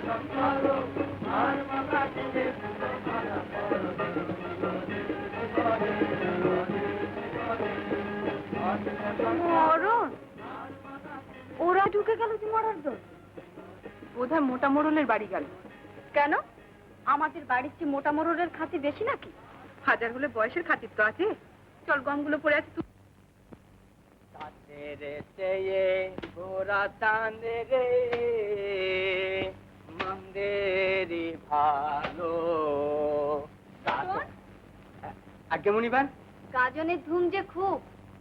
ওরা ঢুকে গেল যে মরার দল। বোধহয় মোটা মোড়লের বাড়ি গেল। কেন? আমাদের বাড়ির চেয়ে মোটা মোড়লের খাতির বেশি নাকি? হাজার হলে বয়সের খাতির তো আছে। চল, গমগুলো পড়ে আছে। ভালো আজ্ঞে মনিবার, গাজনের ধুম যে খুব,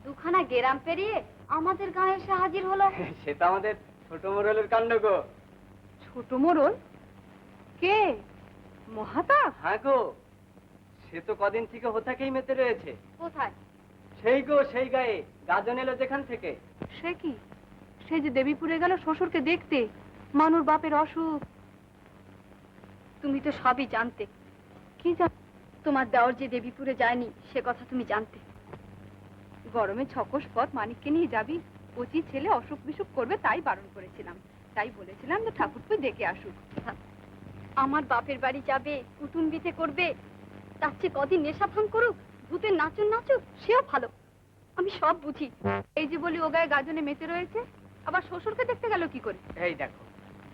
দুখানা গেরাম পেরিয়ে আমাদের গায়ে এসে হাজির হলো। সেটা আমাদের ছোট মোড়লের কাণ্ড গো। ছোট মোড়ল? কে? মহাতাব? হ্যাঁ গো, সে তো কদিন থেকে হোথাকেই মেতে রয়েছে। কোথায়? সেই গো, সেই গায়ে গাজন এলো যেখান থেকে। সে কি? সে যে দেবীপুরে গেল শ্বশুরকে দেখতে, মানুর বাপের অসুখ। তুমি তো সবই জানতে। কি জান? তোমার দেওর যে দেবীপুরে যায়নি সে কথা তুমি জানতে। গরমে ছকস পথ মানিককে নিয়ে যাবি, কচি ছেলে অসুখ বিসুখ করবে, তাই বারণ করেছিলাম। তাই বলেছিলাম যে ঠাকুরকে দেখে আসুক। আমার বাপের বাড়ি যাবে, উঠুন বিতে করবে, তার চেয়ে কদিন নেশা ভাঙ করুক, ভূতের নাচুন নাচুক, সেও ভালো। আমি সব বুঝি। এই যে বলি ও গায়ে গাজনে মেতে রয়েছে, আবার শ্বশুরকে দেখতে গেল কি করে? এই দেখো,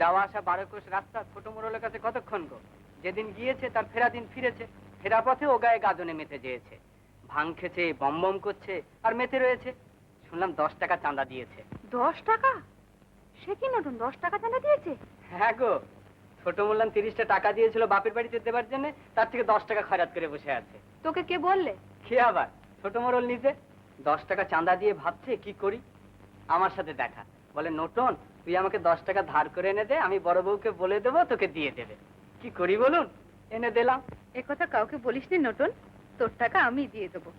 যাওয়া আসা 12 কোষ রাস্তা ছোট মোড়লের কাছে কতক্ষণ গো? যেদিন গিয়েছে তার ফেরা দিন ফিরেছে, ফেরা পথে ও গায়ে গাজনে মেতে যেয়েছে, ভাং খেছে, বম বম করছে আর মেতে রয়েছে। শুনলাম 10 টাকা চাঁদা দিয়েছে। 10 টাকা? সে কি নতুন 10 টাকা চাঁদা দিয়েছে? হ্যাঁ গো, ছোট মোল্লান 30টা টাকা দিয়েছিল বাপের বাড়িতে দেবার জন্য, তার থেকে 10 টাকা খয়রাত করে বসে আছে। তোকে কে বললে? কে আবার? ছোট মোড়ল নিজে। 10 টাকা চাঁদা দিয়ে ভাবছে কি করি। আমার সাথে দেখা, বলে নোটন তুই আমাকে 10 টাকা ধার করে এনে দে, আমি বড় বউকে বলে দেবো তোকে দিয়ে দেবে। কি করি বলুন? এনে দিলাম। এ কথা কাউকে বলিস নি নতুন, তোর টাকা আমি দিয়ে দেবো।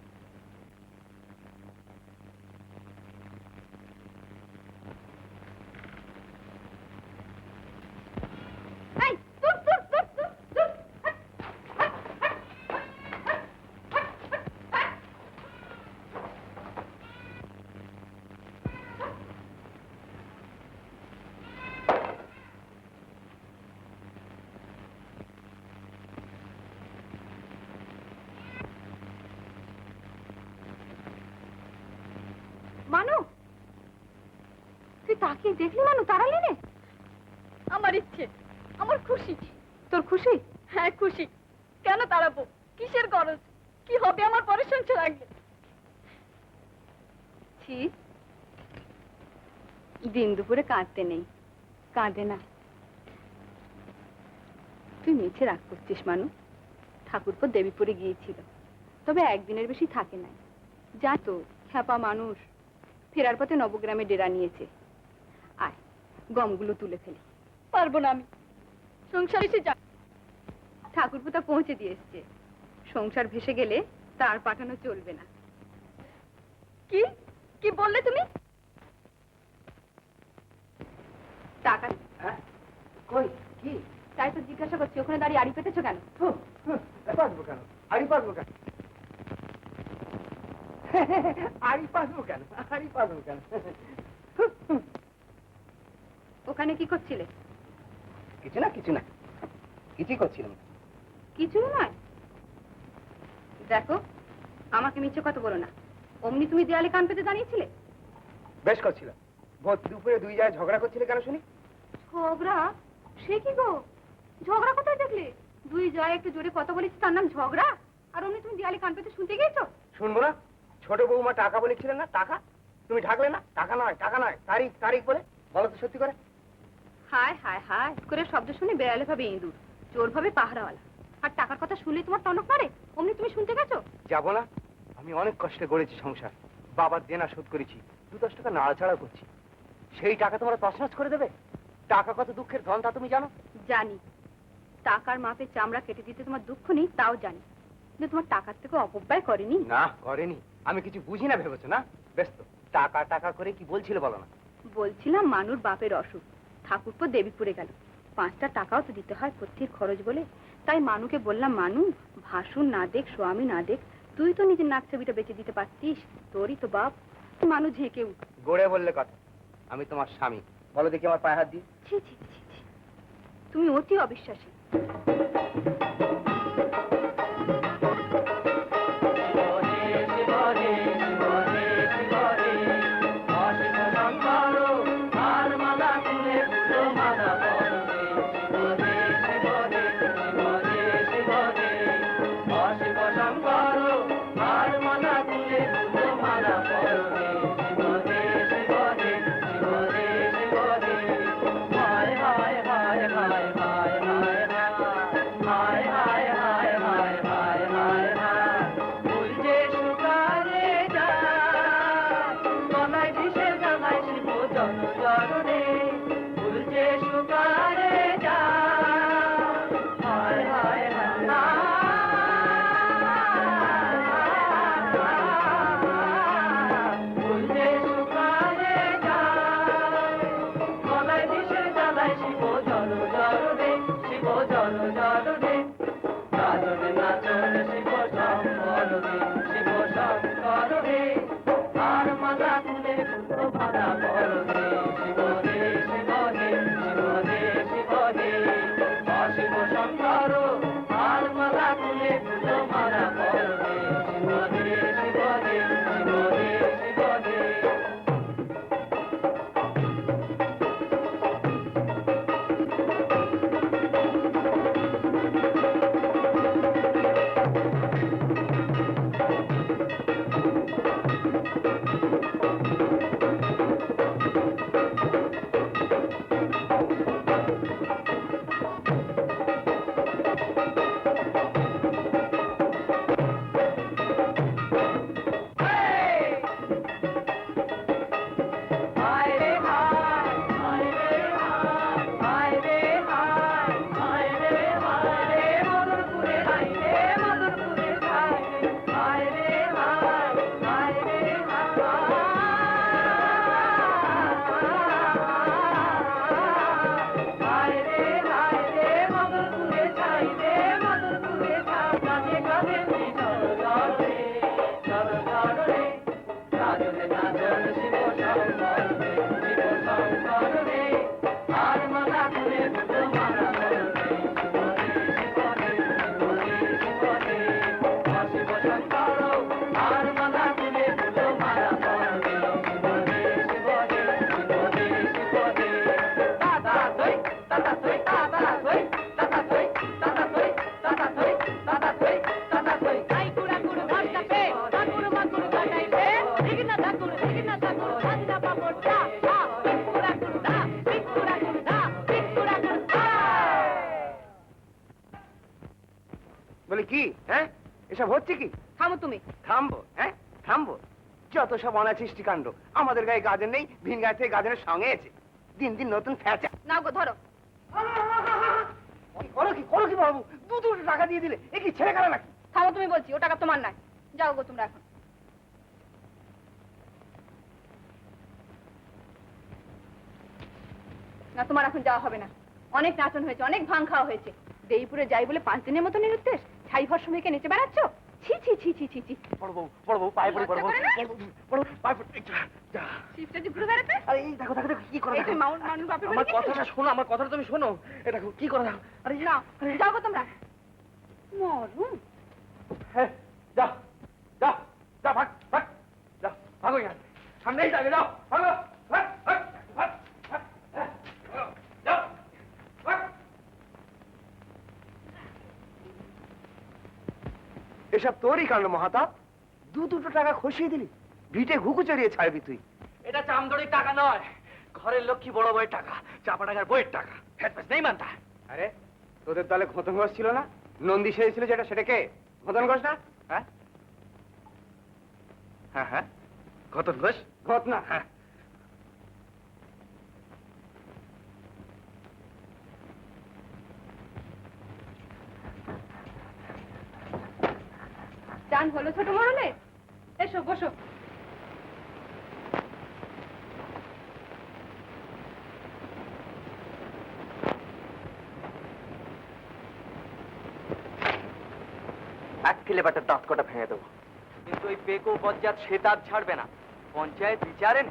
মানু, তুই তাকিয়ে দেখলি? মানু তাড়ালি নে? আমার ইচ্ছে, আমার খুশি। তোর খুশি? হ্যাঁ খুশি। কেন তাড়াবো? কিসের গরজ? কি হবে আমার পরের সংসার আগে? ছি, দিন দুপুরে কাঁদতে নেই, কাঁদে না। তুই মিছে রাগ করছিস মানু। ঠাকুরপো দেবীপুরে গিয়েছিল, তবে একদিনের বেশি থাকে নাই। যা তো খ্যাপা মানুষ, ফেরার পথে নবগ্রামে ডেরা নিয়েছে। আয় গমগুলো তুলে ফেলি। পারবো না আমি, সংসার এসে যা। ঠাকুরপো তা পৌঁছে দিয়ে এসছে, সংসার ভেসে গেলে তার পাঠানো চলবে না। কি কি বললে তুমি? টাকা? কই কি? তাই তো জিজ্ঞাসা করছি, ওখানে দাঁড়িয়ে আড়ি পেতেছো কেন? পারবো কেন? আড়ি পারবো কেন? আড়ি পারবো কেন? আড়ি পারবো কেন? ওখানে কি করছিলে? কিছু না, কিছু না, কিছুই করছিলাম। কিছু নয়। দেখো, আমাকে মিছে কথা বলো না। অমনি তুমি দেয়ালে কান পেতে দাঁড়িয়েছিলে? বেশ করছিলাম। ভোর দুপুরে 2 জায়গায় ঝগড়া করছিলে কেন শুনি? ঝগড়া? সে কি গো? ঝগড়া কোথায় দেখলে? 2 জায়গায় একটু জোরে কথা বলেছি, তার নাম ঝগড়া? আর অমনি তুমি দেয়ালে কান পেতে শুনতে গিয়েছো? শুনবো না? ছোট বৌমা টাকা বলেছিলেন না? টাকা তুমি ঢাকলে না? টাকা নয়, টাকা নয়, তারিখ তারিখ বলে। বলো তো সত্যি করে। হায় হায় হায় করে শব্দ শুনে বেড়ালে ভাবে ইঁদুর, চোর ভাবে পাহারাওয়ালা। আর টাকার কথা শুনলে তোমার টনক মারে, অমনি তুমি শুনতে গেছো? যাবো না? আমি অনেক কষ্টে গড়েছি সংসার, বাবার দেনা শোধ করেছি, 2-10 টাকা নাড়াচাড়া করছি, সেই টাকা তোমরা তছনছ করে দেবে? টাকা কত দুঃখের ধন তা তুমি জানো? জানি। টাকার মাপে চামড়া কেটে দিতে তোমার দুঃখ নেই তাও জানি, কিন্তু তোমার টাকার থেকে অপব্যয় করেনি? না করেনি। আমি কিছু বুঝি না ভেবেছো না? ব্যস্ত টাকা টাকা করে কি বলছিলে বলো না? বলছিলাম মানুর বাপের অসুখ, ঠাকুরপো দেবীপুরে গেল, 5টা টাকাও তো দিতে হয় প্রত্যেক খরচ বলে। তাই মানুকে বললাম, মানু ভাসুর না দেখ, স্বামী না দেখ, তুই তো নিজের নাক ছবিটা বেঁচে দিতে পারতিস, তোরই তো বাপ। মানু ঝেঁকে উঠ। গড়ে বললে কথা। আমি তোমার স্বামী, বলো দেখি আমার পায়ে হাত দিয়ে। ছি ছি ছি ছি, তুমি অতি অবিশ্বাসী। বলে কি? হ্যাঁ, এসব হচ্ছে কি? থামো তুমি। থামবো? হ্যাঁ, থামবো? যত সব অনাচিষ্টি কাণ্ড। আমাদের গায়ে গাজন নেই, ভিন গায়ে থেকে গাজনের সঙ্গে আছে। দিন দিন নতুন ফ্যাচা। নাও গো ধরো। করো কি বাবু? দুটো টাকা দিয়ে দিলে এ কি ছেড়ে গেল নাকি? থামো তুমি বলছি, ও টাকা তোমার নয়। যাও গো তোমরা এখন। না, তোমার এখন যাওয়া হবে না। অনেক নাচন হয়েছে, অনেক ভাং খাওয়া হয়েছে। দেইপুরে যাই বলে 5 দিনের মতো নিরুদ্দেশ ছাই ভস্ম মেখে নেচে বেড়াচ্ছ। ছি ছি ছি ছি ছি ছি। বড় বউ পায়ে পড়ে বড় বউ পায়ে পড়ে যা। শিফটে যে ঘুরে বেড়াতে। আরে এই দেখো দেখো কি করে। এই যে মাউন্ট বাপের বাড়ি আমার গেছিস? কথাটা শোনো, আমার কথাটা তুমি শোনো। এ দেখো কি করে। আরে না, যাও গো তোমরা। মরুম। হ্যাঁ, যাও যাও যাও, ভাগ ভাগ যাও, ভাগো ইয়ার সামনেই যাবে, যাও ভাগো ভাগ ভাগ ভাগ ভাগ, যাও ভাগ। এসব তোরই কাণ্ড মহাতাপ। দুটো টাকা খসিয়ে দিলি, ভিটে ঘুঘু চড়িয়ে ছাড়বি তুই। এটা চামদড়ির টাকা নয়, ঘরের লক্ষ্মী বড় বইয়ের টাকা, চাপা টাকার বইয়ের টাকা। হ্যাঁ নেই মানতা। আরে তোদের দলে ঘটন ঘোষ ছিল না? নন্দী সেরেছিল যেটা, সেটা কে? ঘটন ঘোষ না? হ্যাঁ হ্যাঁ হ্যাঁ, ঘটন ঘোষ। ঘট না? হ্যাঁ। চান হলো ছোট মরলে? এসো বসো। এক কিলেবাটার দাঁত কটা ভেঙে দেবো, কিন্তু ওই পেকো বজ্জাত সে তার ছাড়বে না। পঞ্চায়েত বিচারে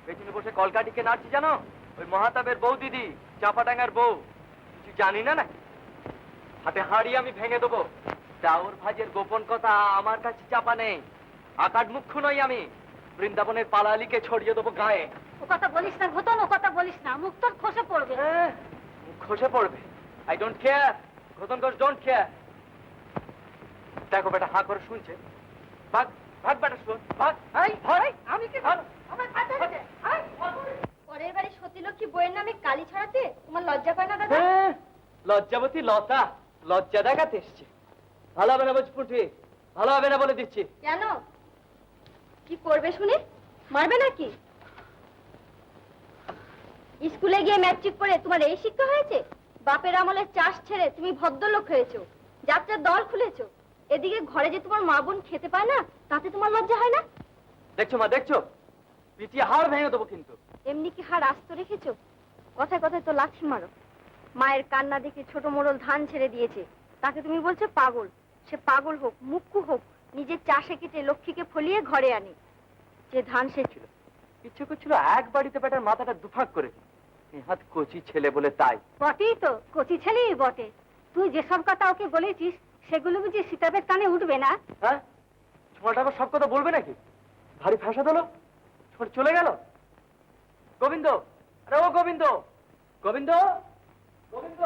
পেছনে বসে কলকাটিকে নাচছি জানো? ওই মহাতাবের বউ দিদি, চাপাডাঙ্গার বউ। কিছু জানি না না, হাতে হাড়ি আমি ভেঙে দেবো। দেওর ভাজের গোপন কথা আমার কাছে চাপা নেই। আকাট মুখ্য নই আমি, বৃন্দাবনের পালালিকে ছড়িয়ে দেবো গায়ে। ও কথা বলিস না ঘটন, ও কথা বলিস না, মুখ তোর খসে পড়বে। খসে পড়বে, I don't care. Ghatan Ghosh don't care. দেখো বেটা হাঁ করে শুনছে। ভাগ ভাগ বেটা, শুন ভাগ। আমি কি আমার কাছে পরের বাড়ি সতীলক্ষ্মী বইয়ের নামে কালি ছড়াতে তোমার লজ্জা করে না দাদা? লজ্জাবতী লতা লজ্জা দেখাতে এসছে। ভালো হবে না বলছি, ভালো হবে না বলে দিচ্ছি। কেন, কি করবে শুনে? মারবে নাকি? স্কুলে গিয়ে ম্যাট্রিক করে তোমার এই শিক্ষা হয়েছে? বাপের আমলের চাষ ছেড়ে তুমি ভদ্রলোক হয়েছো, যাত্রার দল খুলেছো, এদিকে ঘরে যে তোমার মা বোন খেতে পায় না, তাতে তোমার লজ্জা হয় না? দেখছো মা, দেখছো, পিটিয়ে হাড় ভেঙে দেবো কিন্তু। এমনি কি হাড় আস্ত রেখেছো? কথায় কথায় তো লাথি মারো। মায়ের কান্না দেখে ছোট মোড়ল ধান ছেড়ে দিয়েছে, তাকে তুমি বলছো পাগল। সে পাগল হোক, মুক্কু হোক, নিজের চাষে কেটে লক্ষ্মীকে ফলিয়ে ঘরে আনে। যে ধান সে ছিল ইচ্ছে করছিল এক বাড়িতে বেটার মাথাটা দুফাক করে। নেহাত কচি ছেলে বলে তাই। বটেই তো, কচি ছেলেই বটে। তুই যেসব কথা ওকে বলেছিস সেগুলো বুঝি সীতাবের কানে উঠবে না? হ্যাঁ, ছোঁয়াটা আবার সব কথা বলবে নাকি? ভারী ফাঁসা দিল, ছোট চলে গেল। গোবিন্দ, আরে ও গোবিন্দ, গোবিন্দ, গোবিন্দ।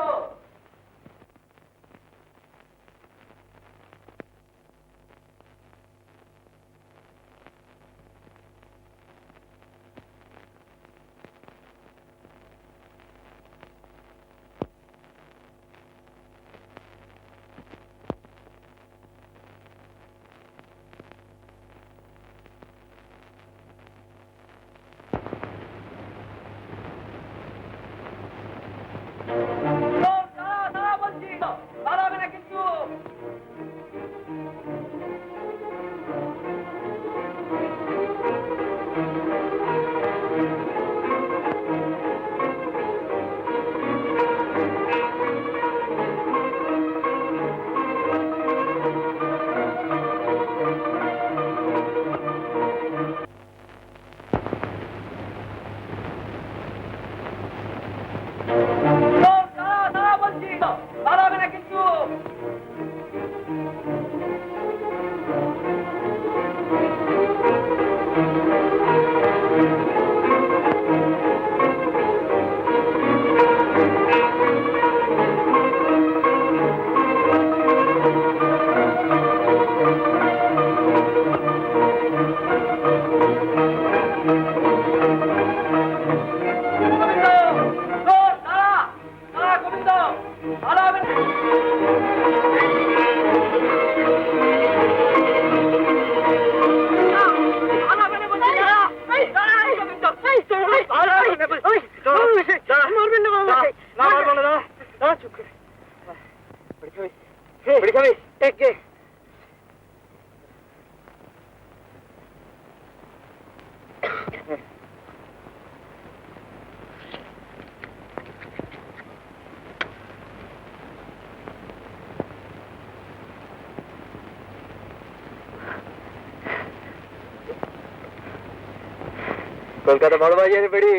কলকাতা বড় বাজারে বেড়ি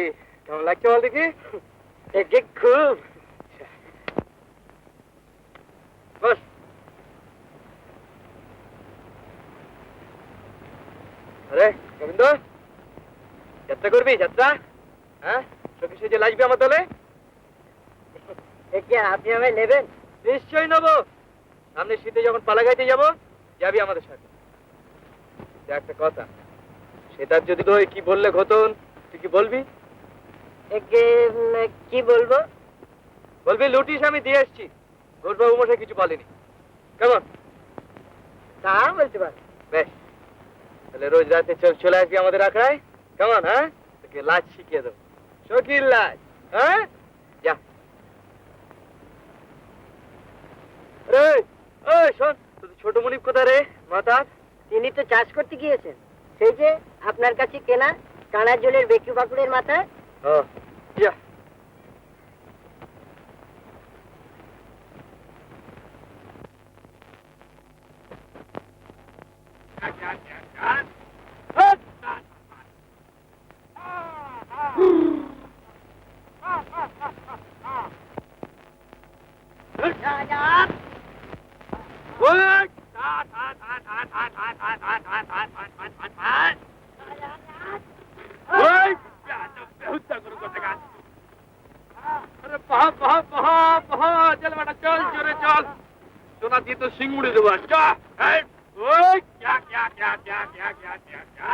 কেমন লাগছে বল দেখি? খুব। বস। আরে গোবিন্দ, যাত্রা করবি? যাত্রা? হ্যাঁ, চোখে সেজে লাজবি আমার দলে? আপনি আমায় নেবেন? নিশ্চয়ই নেবো। সামনে শীতে যখন পালা গাইতে যাবো, যাবি আমাদের সাথে। একটা কথা, সেটার যদি তো কি বললে ঘটন, তুই কি বলবি? কি বলবো? বলবি লুটিস আমি দিয়ে এসছি, ঘোষবাবু মশাই কিছু বলেনি। কেমন? তা বলতে পার। বেশ, তাহলে রোজ রাতে চলে আসবি আমাদের আখড়ায়। কেমন? হ্যাঁ, তোকে লাজ শিখিয়ে দেবো, শকির লাজ। হ্যাঁ, যা। রে ওই শোন, তুই ছোট মনিব কোথায় রে? মাথা তিনি তো চাষ করতে গিয়েছেন, সেই যে আপনার কাছে কেনা কানার জলের বেকু বাকুড়ের মাথায়। ও যা। চল জোরে চল সোনা দিয়ে তো সিঙ্গুড়ি দেবো চল ওই ক্যা ক্যা ক্যা ক্যা ক্যা ক্যা ক্যা ক্যা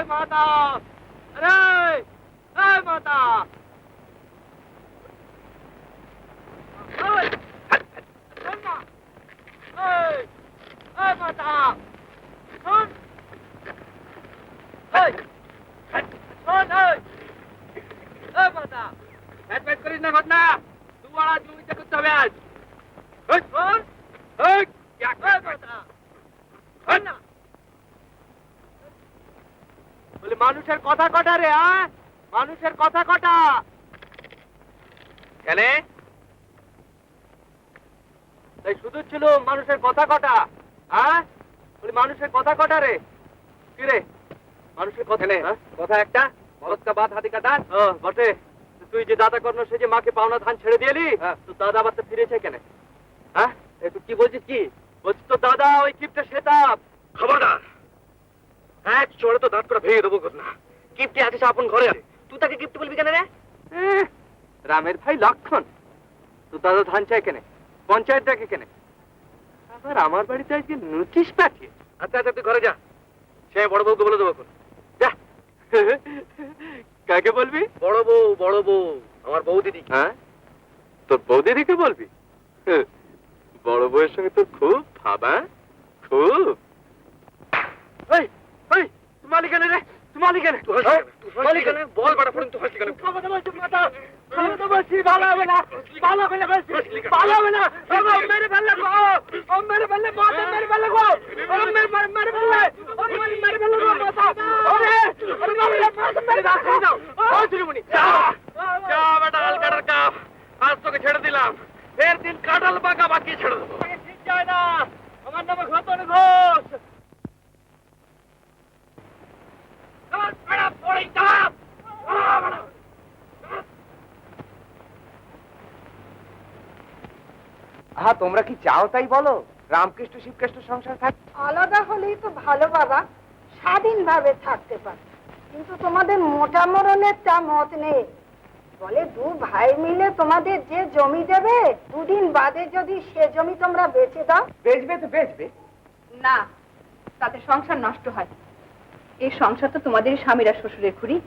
মাতা আরে মাতা মাতা করিস না ঘটনা দুয়ারা জমিতে করতে হবে আজ বলে মানুষের কথা কটা রে মানুষের কথা কটা কেন তাই শুধু ছিল মানুষের কথা কটা বলি মানুষের কথা কটা রে কি রে মানুষের কথা নেই কথা একটা ভরতকা বাদ হাতি কাটা বটে তুই যে দাদা কর্ণ সে যে মাকে পাওনা ধান ছেড়ে দিয়েলি তো দাদা আবার তো ফিরেছে কেন তুই কি বলছিস কি বলছিস তো দাদা ওই কিপটা সেতাব খবরদার এক চড়ে তো দাঁত করে ভেঙে দেবো না কিপটে আছে আপন ঘরে আছে তুই তাকে কিপটে বলবি কেন রে রামের ভাই লক্ষণ তো দাদা ধান চাই কেন পঞ্চায়েত ডাকে কেন আবার আমার বাড়িতে আজকে নোটিশ পাঠিয়ে আচ্ছা আচ্ছা তুই ঘরে যা সে বড় বউকে বলে দেবো এখন যা কাকে বলবি বড় বউ আমার বৌদিদি তোর বৌদিদিকে বলবি বড় বউয়ের সঙ্গে তোর খুব ভাবা খুব মালিকানে রে মালিকানে মালিকানে বল বাড়া ফোন তো হাসি কেন কথা বলছি মাথা কথা বলছি ভালো হবে না ভালো হবে না ভালো হবে না মেরে ফেললে গো ও মেরে ফেললে মাথা মেরে ফেললে গো ও মেরে ফেললে ও মেরে ফেললে গো মাথা ওরে ওরে মাথা মেরে ফেললে দাও ও চুরিমুনি যা বেটা আল কাটার কাপ আজ তোকে ছেড়ে দিলাম এর দিন কাটাল বাঁকা বাকি ছেড়ে দেবো ঠিক যায় না আমার নামে ঘটন ঘোষ তোমরা কি চাও তাই বলো রামকৃষ্ণ শিবকৃষ্ণ সংসার থাক আলাদা হলেই তো ভালো বাবা, স্বাধীনভাবে থাকতে পারে। কিন্তু তোমাদের মোটা মরণের তা মত নেই। বলে দু ভাই মিলে তোমাদের যে জমি দেবে, দুদিন বাদে যদি সে জমি তোমরা বেচে দাও। বেচবে তো বেচবে না, তাতে সংসার নষ্ট হয়। এই সংসার তো তোমাদের স্বামীরা শ্বশুরের খুঁড়ি।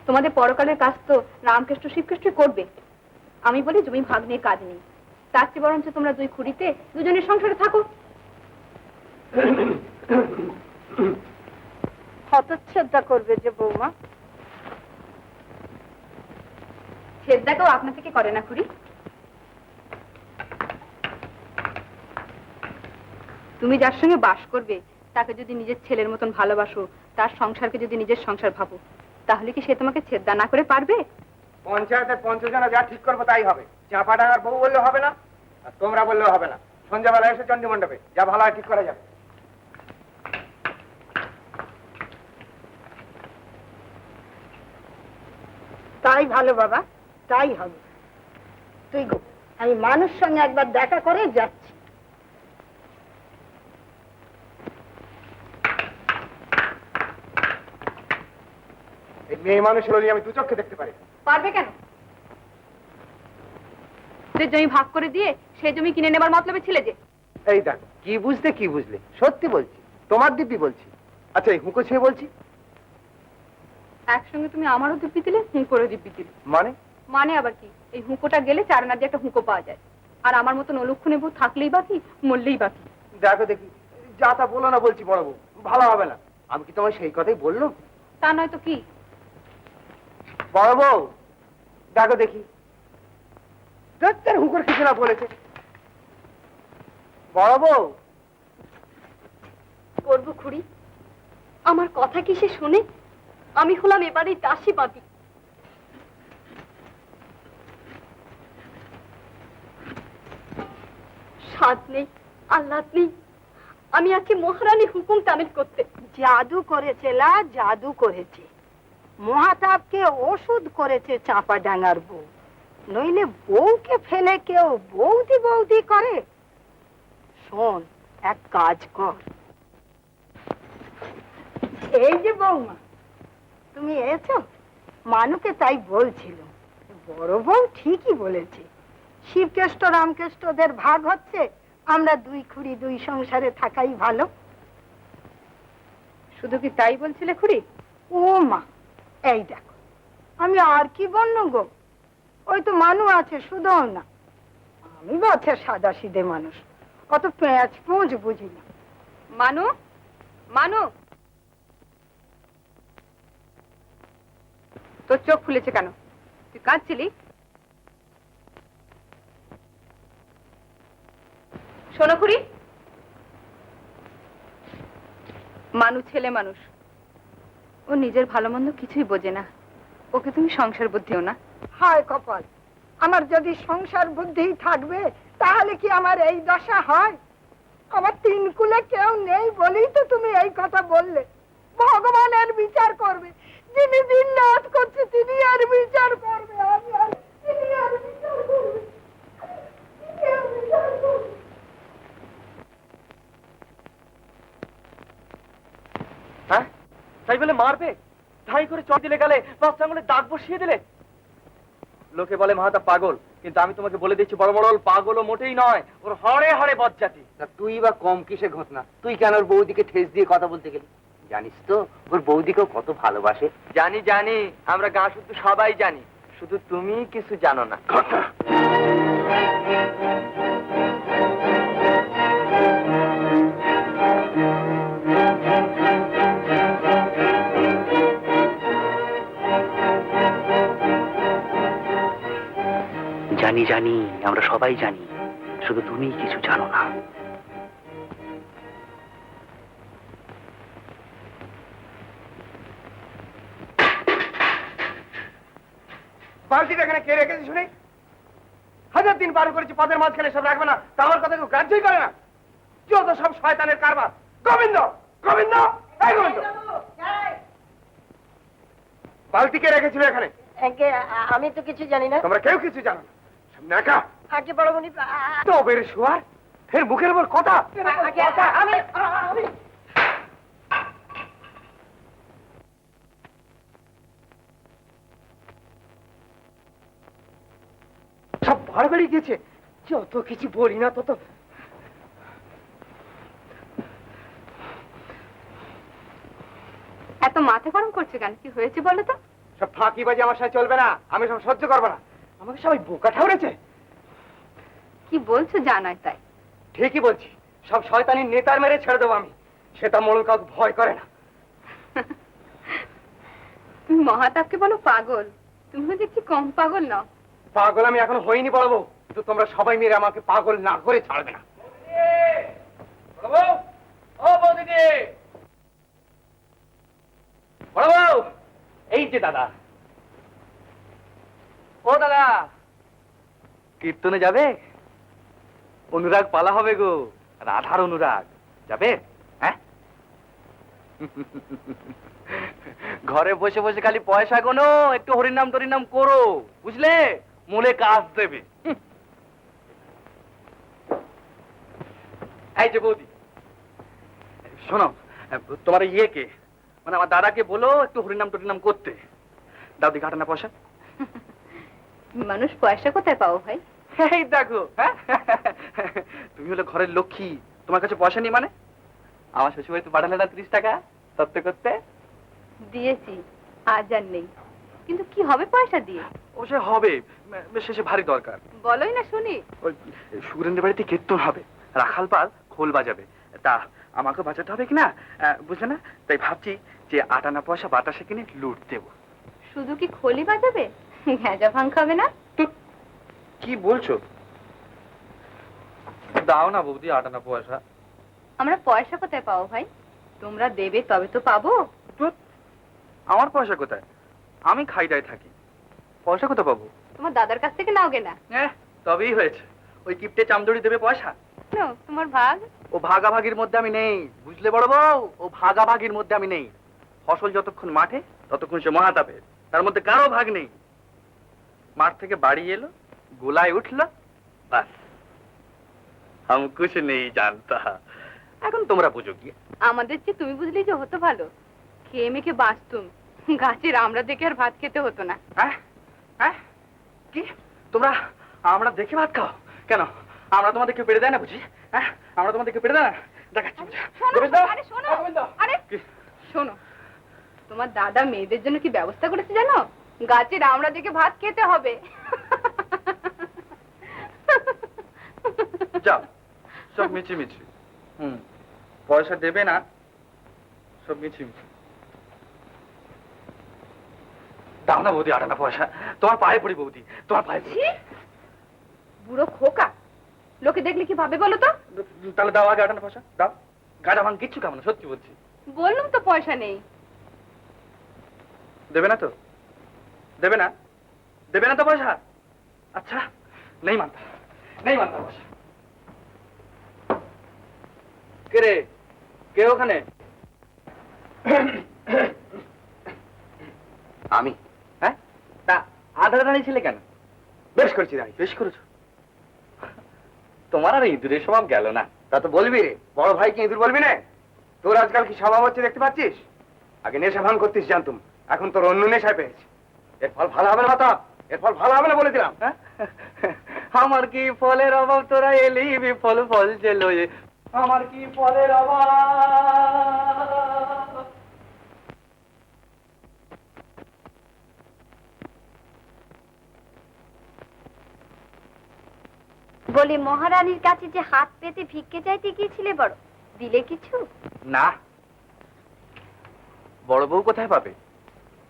তোমাদের পরকালের কাজ তো রামকৃষ্ণ শিবকৃষ্ণ করবে। আমি বলি জমি ভাগ নিয়ে কাজ নেই, তার চেয়ে বরঞ্চ তোমরা দুই খুঁড়িতে দুজনের সংসারে থাকো। হতচ্ছেদা করবে যে বৌমা। ছেদদাকেও আপনা থেকে করে না খুড়ি। তুমি যার সঙ্গে বাস করবে তাকে যদি নিজের ছেলের মতন ভালোবাসো, তার সংসারকে যদি নিজের সংসার ভাবো, তাহলে কি সে তোমাকে ছেদদা না করে পারবে? পঞ্চায়েতের 50 জনা যা ঠিক করবো তাই হবে। চাপা ডাঙার বউ বললে হবে না, আর তোমরা বললেও হবে না। সন্ধ্যাবেলা এসে চণ্ডী মণ্ডপে যা ভালো হয় ঠিক করা যাবে। তাই ভালো বাবা, তাই হবে। তুই গো, আমি মানুষ সঙ্গে একবার দেখা করে যাচ্ছি। এই মেয়ে মানুষের হলে আমি দু চোখে দেখতে পারি। পারবে কেন? যে জমি ভাগ করে দিয়ে সেই জমি কিনে নেবার মতলবে ছিলে যে। এই দেখো কি বুঝলে সত্যি বলছি, তোমার দিব্যি বলছি। আচ্ছা এই হুঁকো ছেয়ে বলছি একসঙ্গে তুমি আমারও দিব্যি দিলে, হুঁকোরও দিব্যি দিলে। মানে আবার কি? এই হুঁকোটা গেলে চারনা দিয়ে একটা হুঁকো পাওয়া যায়, আর আমার মতন অলক্ষণে বউ থাকলেই বাকি, মরলেই বাকি। দেখো দেখি যা তা বলো না বলছি বড় বউ, ভালো হবে না। আমি কি তোমায় সেই কথাই বললাম? তা নয় তো কি? বড় বউ দেখো দেখি হুঁকোর কিছু না বলেছে। বড় বউ করবো খুড়ি, আমার কথা কি সে শোনে? আমি হলাম এবারে দাসী বাদী। হাত নেই, আল্লাহ নেই, আমি আছি মহারানী হুকুম তামিল করতে। জাদু করেছে লা, জাদু করেছে। মহাতাবকে ওষুধ করেছে চাপা ডাঙ্গার বউ। নইলে বউকে ফেলে কেউ বৌদি বৌদি করে? শোন, এক কাজ কর। এই যে বৌমা, তুমি এসো। মানুকে তাই বলছিল, বড় বউ ঠিকই বলেছে। শিবকেষ্ট রামকেষ্টদের ভাগ হচ্ছে, আমরা দুই খুঁড়ি দুই সংসারে থাকাই ভালো। শুধু কি তাই বলছিলে খুড়ি? ও মা, এই দেখো, আমি আর কি বন্য গো? ওই তো মানু আছে, শুধুও না। আমি বাচ্চা সাদা সিধে মানুষ, অত পেঁয়াজ পুঁজ বুঝি না। মানু, মানু, তোর চোখ খুলেছে কেন? তুই কাঁদছিলি? শোনো খুড়ি, মানু ছেলে মানুষ, ও নিজের ভালো মন্দ কিছুই বোঝে না। ওকে তুমি সংসার বুদ্ধিও না। হায় কপাল, আমার যদি সংসার বুদ্ধি থাকবে তাহলে কি আমার এই দশা হয়? আমার তিন কুলে কেউ নেই বলেই তো তুমি এই কথা বললে। ভগবানের বিচার করবে, যিনি দিন রাত করছে তিনি আর বিচার করবে। তিনি আর বিচার করবে, তিনি আর বিচার করবে। হ্যাঁ, তাই বলে মারবে? ধাই করে চট দিলে গেলে, পাঁচ আঙুলে দাগ বসিয়ে দিলে। লোকে বলে মাহাতা পাগল, কিন্তু আমি তোমাকে বলে দিচ্ছি বড় বড় পাগলও মোটেই নয়, ওর হরে হরে বজ্জাতি। তুই বা কম কিসে ঘটনা? তুই কেন ওর বৌদিকে ঠেস দিয়ে কথা বলতে গেলি? জানিস তো ওর বৌদিকেও কত ভালোবাসে। জানি জানি, আমরা গাঁ শুদ্ধ সবাই জানি, শুধু তুমি কিছু জানো না। জানি জানি, আমরা সবাই জানি, শুধু তুমি কিছু জানো না। বালতিটা এখানে কে রেখেছি শুনি? 1000 দিন পার করেছি, পদের মাঝখানে সব রাখবে না, তা আমার কথা কেউ গ্রাহ্যই করে না। যত সব শয়তানের কারবার। গোবিন্দ, গোবিন্দ, এই গোবিন্দ, বালতি কে রেখেছিল এখানে? আমি তো কিছু জানি না। তোমরা কেউ কিছু জানো না। সামনে একা আগে বড় মনি, তো বের শুয়ার, ফের মুখের উপর কথা। আমি সব ভাড় বেরিয়ে গেছে। যত কিছু বলি না তত। এত মাথা গরম করছে কেন? কি হয়েছে বলো তো? সব ফাঁকিবাজি আমার সাথে চলবে না, আমি সব সহ্য করবো না। আমাকে সবাই বোকা ঠাউরেছে। কি বলছো জানাই তাই? ঠিকই বলছি, সব শয়তানি নেতার মেরে ছেড়ে দেবো আমি। সেটা মোড়ল কাউকে ভয় করে না। তুমি মহাতাবকে বলো পাগল, তুমিও দেখছি কম পাগল নাও। পাগল আমি এখনো হইনি বড় বউ, কিন্তু তোমরা সবাই মিলে আমাকে পাগল না করে ছাড়বে না। বড় বউ, এই যে দাদা। ও দাদা, কীর্তনে যাবে? অনুরাগ পালা হবে গো, রাধার অনুরাগ। যাবে? হ্যাঁ, ঘরে বসে বসে খালি পয়সা গোনো, একটু হরিনাম টরিনাম করো, বুঝলে? মূলে কাজ দেবে। এই যে বৌদি, শোনো, তোমার ইয়েকে মানে আমার দাদাকে বলো একটু হরিনাম টরিনাম করতে। দাও দি ঘাটানা পয়সা। মানুষ পয়সা কোথায় পাও ভাই? এই দেখো, হ্যাঁ, তুমি হলো ঘরের লক্ষ্মী, তোমার কাছে পয়সা নেই মানে? আমার শ্বশুরবাড়ি তো পাঠালে না 30 টাকা তত্ত্ব করতে। দিয়েছি, আজ আর নেই, কিন্তু কি হবে পয়সা দিয়ে? অবশ্যই হবে, শেষে ভারী দরকার। বলোই না শুনি। ওই সুরেন্দ্রের বাড়িতে কীর্তন হবে, রাখাল পাল খোল বাজাবে, তা আমাকে বাজাতে হবে কিনা বুঝলে না? তাই ভাবছি যে আটানা পয়সা বাতাসে কিনে লুট দেবো। শুধু কি খোলি বাজাবে? ঘেঁজা ভাং খাবে না? কি বলছো? দাও না বৌদি আটানা পয়সা। আমরা পয়সা কোথায় পাবো ভাই? তোমরা দেবে তবে তো পাবো। আমার পয়সা কোথায়? আমি খাইটাই থাকি, পয়সা কোথায় পাবো? তোমার দাদার কাছ থেকে নাও গে না। তবেই হয়েছে, ওই কিপটে চামদড়ি দেবে পয়সা। তোমার ভাগ? ও ভাগাভাগির মধ্যে আমি নেই, বুঝলে বড় বউ? ও ভাগাভাগির মধ্যে আমি নেই। ফসল যতক্ষণ মাঠে ততক্ষণ সে মহাতাপে, তার মধ্যে কারো ভাগ নেই। মাঠ থেকে বাড়ি এলো, গোলায় উঠলো, বাস হাম কুছ নেই জানতা। এখন তোমরা বুঝো কি? আমাদের চেয়ে তুমি বুঝলেই যে হতো ভালো। খেয়ে মেখে বাঁচতুম, গাছের আমরা দেখে আর ভাত খেতে হতো না। হ্যাঁ হ্যাঁ, কি তোমরা আমরা দেখে ভাত খাও? কেন আমরা তোমাদেরকে পেড়ে দেয় না বুঝি? হ্যাঁ, আমরা তোমাদেরকে পেড়ে দেয় না? দেখাচ্ছি বুঝি। আরে শোনো, আরে শোনো, তোমার দাদা মেয়েদের জন্য কি ব্যবস্থা করেছে জানো? গাছের আমরা দেখে ভাত খেতে হবে। যাও, সব মিছিমিছি। পয়সা দেবে না, সব মিছিমিছি। দাও না বৌদি 8 আনা পয়সা, তোমার পায়ে পড়ি বৌদি, তোমার পায়ে পড়ি। বুড়ো খোকা, লোকে দেখলে কি ভাবে বলো তো? তাহলে দাও আগে 8 আনা পয়সা, দাও। গাঁজা ভাঙ কিচ্ছু খাবো না, সত্যি বলছি। বললুম তো পয়সা নেই। দেবে না তো? দেবে না? দেবে না তো পয়সা? আচ্ছা, নেই মানতা, নেই মানতা পয়সা। কে রে, কে ওখানে? আমি? হ্যাঁ, তা আধা দাঁড়িয়ে ছিলে কেন? বেশ করেছি দাঁড়িয়ে। বেশ করেছো। তোমার আর ইঁদুরের স্বভাব গেল না। তা তো বলবি রে, বড় ভাইকে ইঁদুর বলবি না? তোর আজকাল কি স্বভাব হচ্ছে দেখতে পাচ্ছিস? আগে নেশা ভাঙ করতিস জানতুম, এখন তোর অন্য নেশায় পেয়েছি। এর ফল ভালো হবে না বাতা, এর ফল ভালো হবে না বলে দিলাম। হ্যাঁ? আমার কি ফলের অভাব, তোরা এলি বিফল ফল যে লয়ে। আমার কি ফলের অভাব। বলি, মহারানীর কাছে যে হাত পেতে ভিক্ষে চাইতে গিয়েছিলে, বড় দিলে কিছু? না, বড় বউ কোথায় পাবে?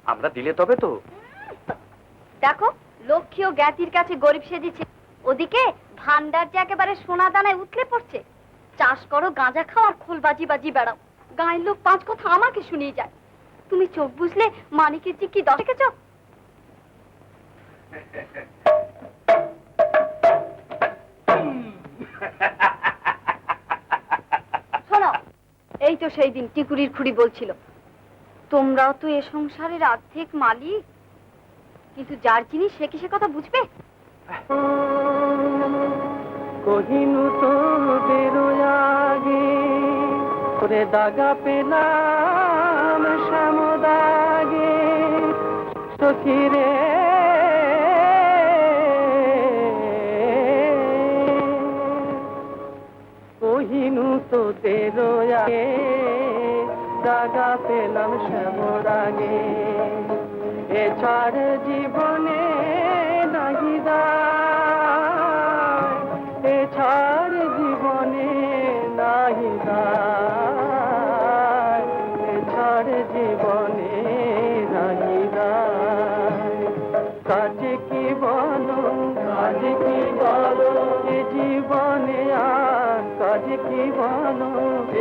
আমরা দিলে তবে তো। দেখো, লক্ষ্মী ও জ্ঞাতির কাছে গরিব সেজেছে, ওদিকে ভান্ডার যে একেবারে সোনা দানায় উতলে পড়ছে। চাষ করো, গাঁজা খাও আর খোল বাজি বাজি বেড়াও, গাঁয়ের লোক 5 কথা আমাকে শুনিয়ে যায়। তুমি চোখ বুঝলে মানিকের যে কি দশ দেখেছ? শোনো, এই তো সেই দিন টিকুরির খুড়ি বলছিল, তোমরাও তো এ সংসারের অর্ধেক মালিক, কিন্তু যার জিনিস সে কি সে কথা বুঝবে? কহিনু তোদের আগে করে দাগা পেলাম শ্যামদাগে সখিরে। কহিনু তোদের আগে দাগা পেলাম শ্যামদাগে, এ ছাড় জীবনে নাহি দায়, এ ছাড় জীবনে নাহি দায়, এ ছাড় জীবনে নাহি দায়। কাজে কি বলো, কাজে কি বলো, এ জীবনে আর কাজে কি বলো,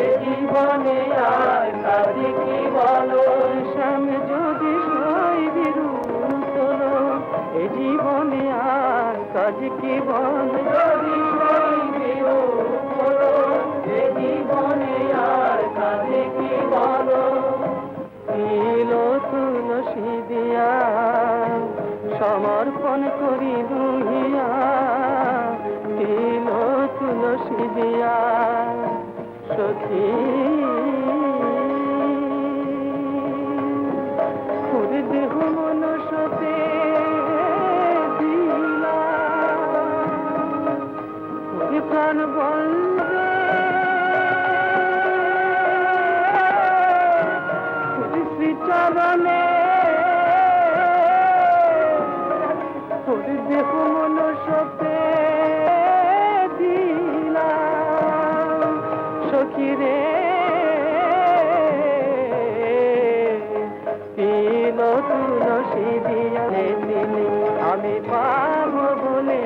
এ জীবনে আর কাজে কি বলো। স্বামী যদি সই বিরূপ হলো, এ জীবনে আর কাজে কি বলো, যদি সই বিরূপ হলো, এ জীবনে আর কাজে কি বলো। তিল তুলসী দিয়া সমর্পণ করি দুহিয়া, তিল তুলসী দিয়া সখী খুব দেহ মনসতে দিলা, খুব প্রাণ বলবে শ্রীচরণে, খুব দেহ মনসতে দিলাম সখিরে। তিল তুলসী দিয়া দিলে আমি পাবো বলে,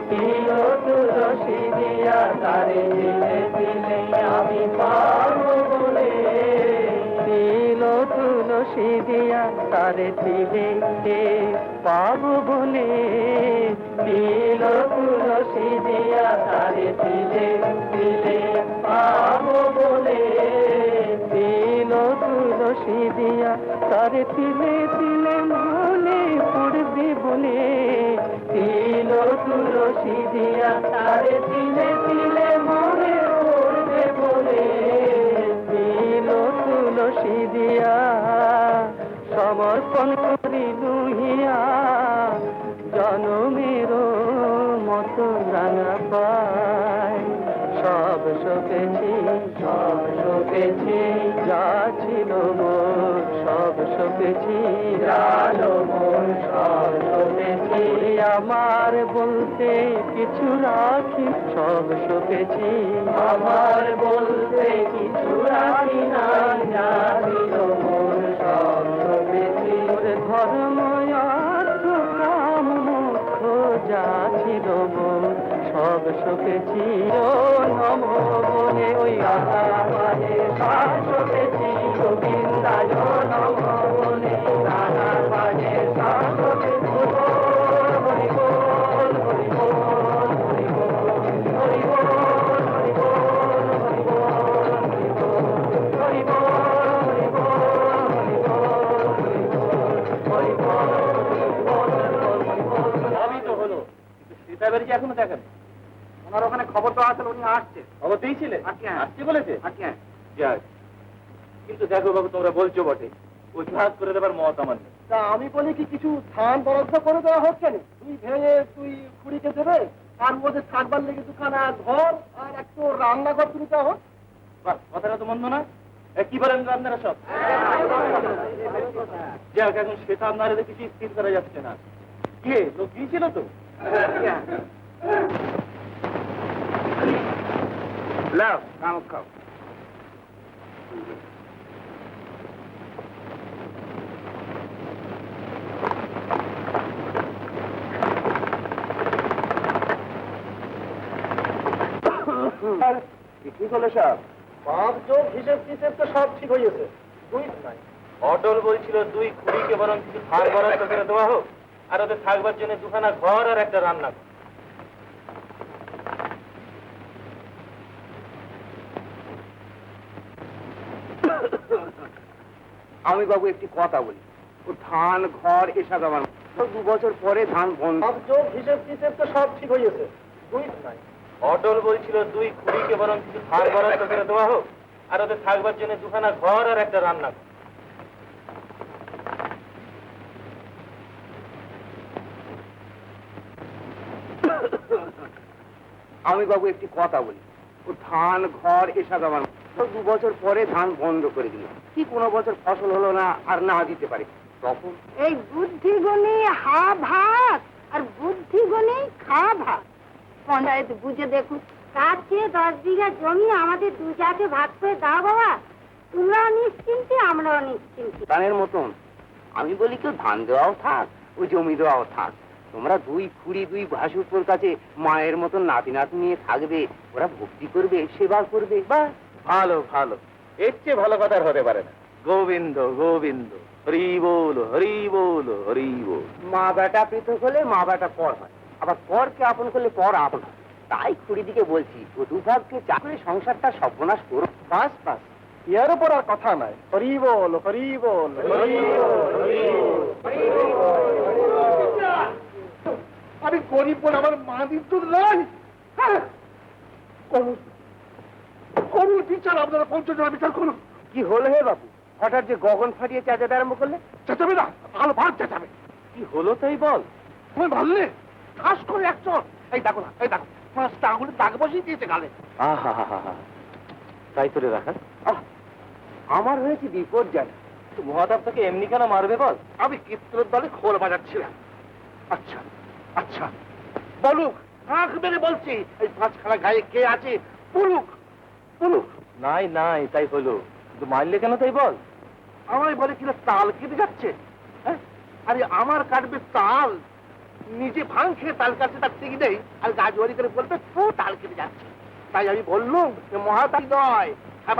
তিল তুলসী দিয়া তারে দিলে দিলে আমি পাবো বলে, তিল তুলসী দিয়া তারে দিলে পাবো বলে, তিল তুলসী দিয়া তারে দিলে তার তিলে তিলে মনে পড়বে বলে তিল তুলসী দিয়া তার তিলে তিলে মনে পড়বে বলে তিল তুলসী দিয়া সমর্পণ করি লুহিয়া জনমের মতো রাঙা পায় সব সপেছি যা ছিল মোর সব সপেছি জানো মোর সব সপেছি আমার বলতে কিছু রাখি সব সপেছি আমার বলতে কিছু রাখি না যা ছিল মোর সব সপেছি ধর্ম অর্থ কাম মোক্ষ যা ছিল মোর সব সপেছি ও নম বলে ওই আহারে সব সপেছি গোবিন্দায় নম বলে আহারে সব সপেছি হরি বল হরি বল হরি বল হরি বল হরি বল হরি বল হরি বল হরি বল হরি বল সবই তো হলো সীতা বেরিয়ে এখনো দেখেন ওনার ওখানে খবর তো আসলে উনি আসছে খবর দিয়েছিলেন আসছে বলেছে যাক কিন্তু দেখো বাবু তোমরা বলছো বটে উৎসাহ করে দেবার মত আমার নেই তা আমি বলি কি কিছু স্থান বরাদ্দ করে দেওয়া হচ্ছে না তুই ভেঙে তুই খুঁড়িকে দেবে তার মধ্যে থাকবার লেগে দুখানা ঘর আর একটু রান্নাঘর তুমি দেওয়া হোক বাহ কথাটা তো মন্দ না কি বলেন আপনারা সব যাক এখন সেটা আপনারা কিছু স্থির করা যাচ্ছে না কে লোক গিয়েছিল তো লাভ কাম খাও ঠিক হলো সব 5 যোগ হিসেব টিসেব তো সব ঠিক হয়ে গেছে দুই নাই অটল বলছিল 2 খুঁড়িকে বরং কিছু ধার বরাদ্দ করে দেওয়া হোক আর ওদের থাকবার জন্য দুখানা ঘর আর একটা রান্না আমি বাবু একটি কথা বলি ও ধান ঘর এসব আমার 2 বছর পরে ধান বন্ধ যোগ হিসেব টিসেব তো সব ঠিক হয়ে গেছে দুই নাই অটল বলছিল 2 খুঁড়িকে বরং কিছু ধার বরাদ্দ করে দেওয়া হোক আর ওদের থাকবার জন্য দুখানা ঘর আর একটা রান্না আমি বাবু একটি কথা বলি ও ধান ঘর এসব আমার 2 বছর পরে ধান বন্ধ করে দিল কি কোনো বছর ফসল হলো না আর না দিতে পারে তখন এই বুদ্ধি গুণী হা ভাত আর বুদ্ধি গুণী খা ভাত পঞ্চায়েত বুঝে দেখুন তার চেয়ে 10 বিঘা জমি আমাদের দুজাকে ভাগ করে দাও বাবা তোমরাও নিশ্চিন্তে আমরাও নিশ্চিন্তে ধানের মতন আমি বলি কেউ ধান দেওয়াও থাক ওই জমি দেওয়াও থাক তোমরা 2 খুঁড়ি 2 ভাসুরপুর কাছে মায়ের মতন নাতি নাতি নিয়ে থাকবে ওরা ভক্তি করবে সেবা করবে বা ভালো ভালো এর চেয়ে ভালো কথা আর হতে পারে না গোবিন্দ গোবিন্দ হরি বল হরি বল হরি বল মা বেটা পৃথক হলে মা বেটা পর হয় আবার পরকে আপন করলে পর আপন হয় তাই খুঁড়ি দিকে বলছি ও দুভাগকে চাকরি সংসারটা সর্বনাশ করো বাস বাস এর উপর আর কথা নাই হরি বল হরি বল হরি বল হরি বল আমি গরিব বলে আমার মা দিত নাই করুন বিচার আপনারা 50 জন বিচার করুন কি হলো হে বাবু হঠাৎ যে গগন ফাটিয়ে চেঁচাতে আরম্ভ করলে চেঁচাবে না আলো ভাগ চেঁচাবে কি হলো তাই বল তুমি ভাবলে ঠাস করে একজন এই দেখো না এই দেখো 5টা আঙুলে দাগ বসিয়ে দিয়েছে গালে তাই তোরে রাখা আমার হয়েছে বিপর্যয় মহাদেব তোকে এমনি কেন মারবে বল আমি কীর্তনের দলে খোল বাজাচ্ছিলাম আচ্ছা আচ্ছা বলুক আঁখ মেরে বলছি এই 5খানা গায়ে কে আছে বলুক বলুক নাই নাই তাই হলো কিন্তু মারলে কেন তাই বল আমায় বলে কিনা তাল কেটে যাচ্ছে হ্যাঁ আরে আমার কাটবে তাল নিজে ভাঙ খেয়ে তাল কাটছে তার ঠিক নেই আর গাজুয়ারি করে বলবে তো তাল কেটে যাচ্ছে তাই আমি বললুম যে মহাতাল নয়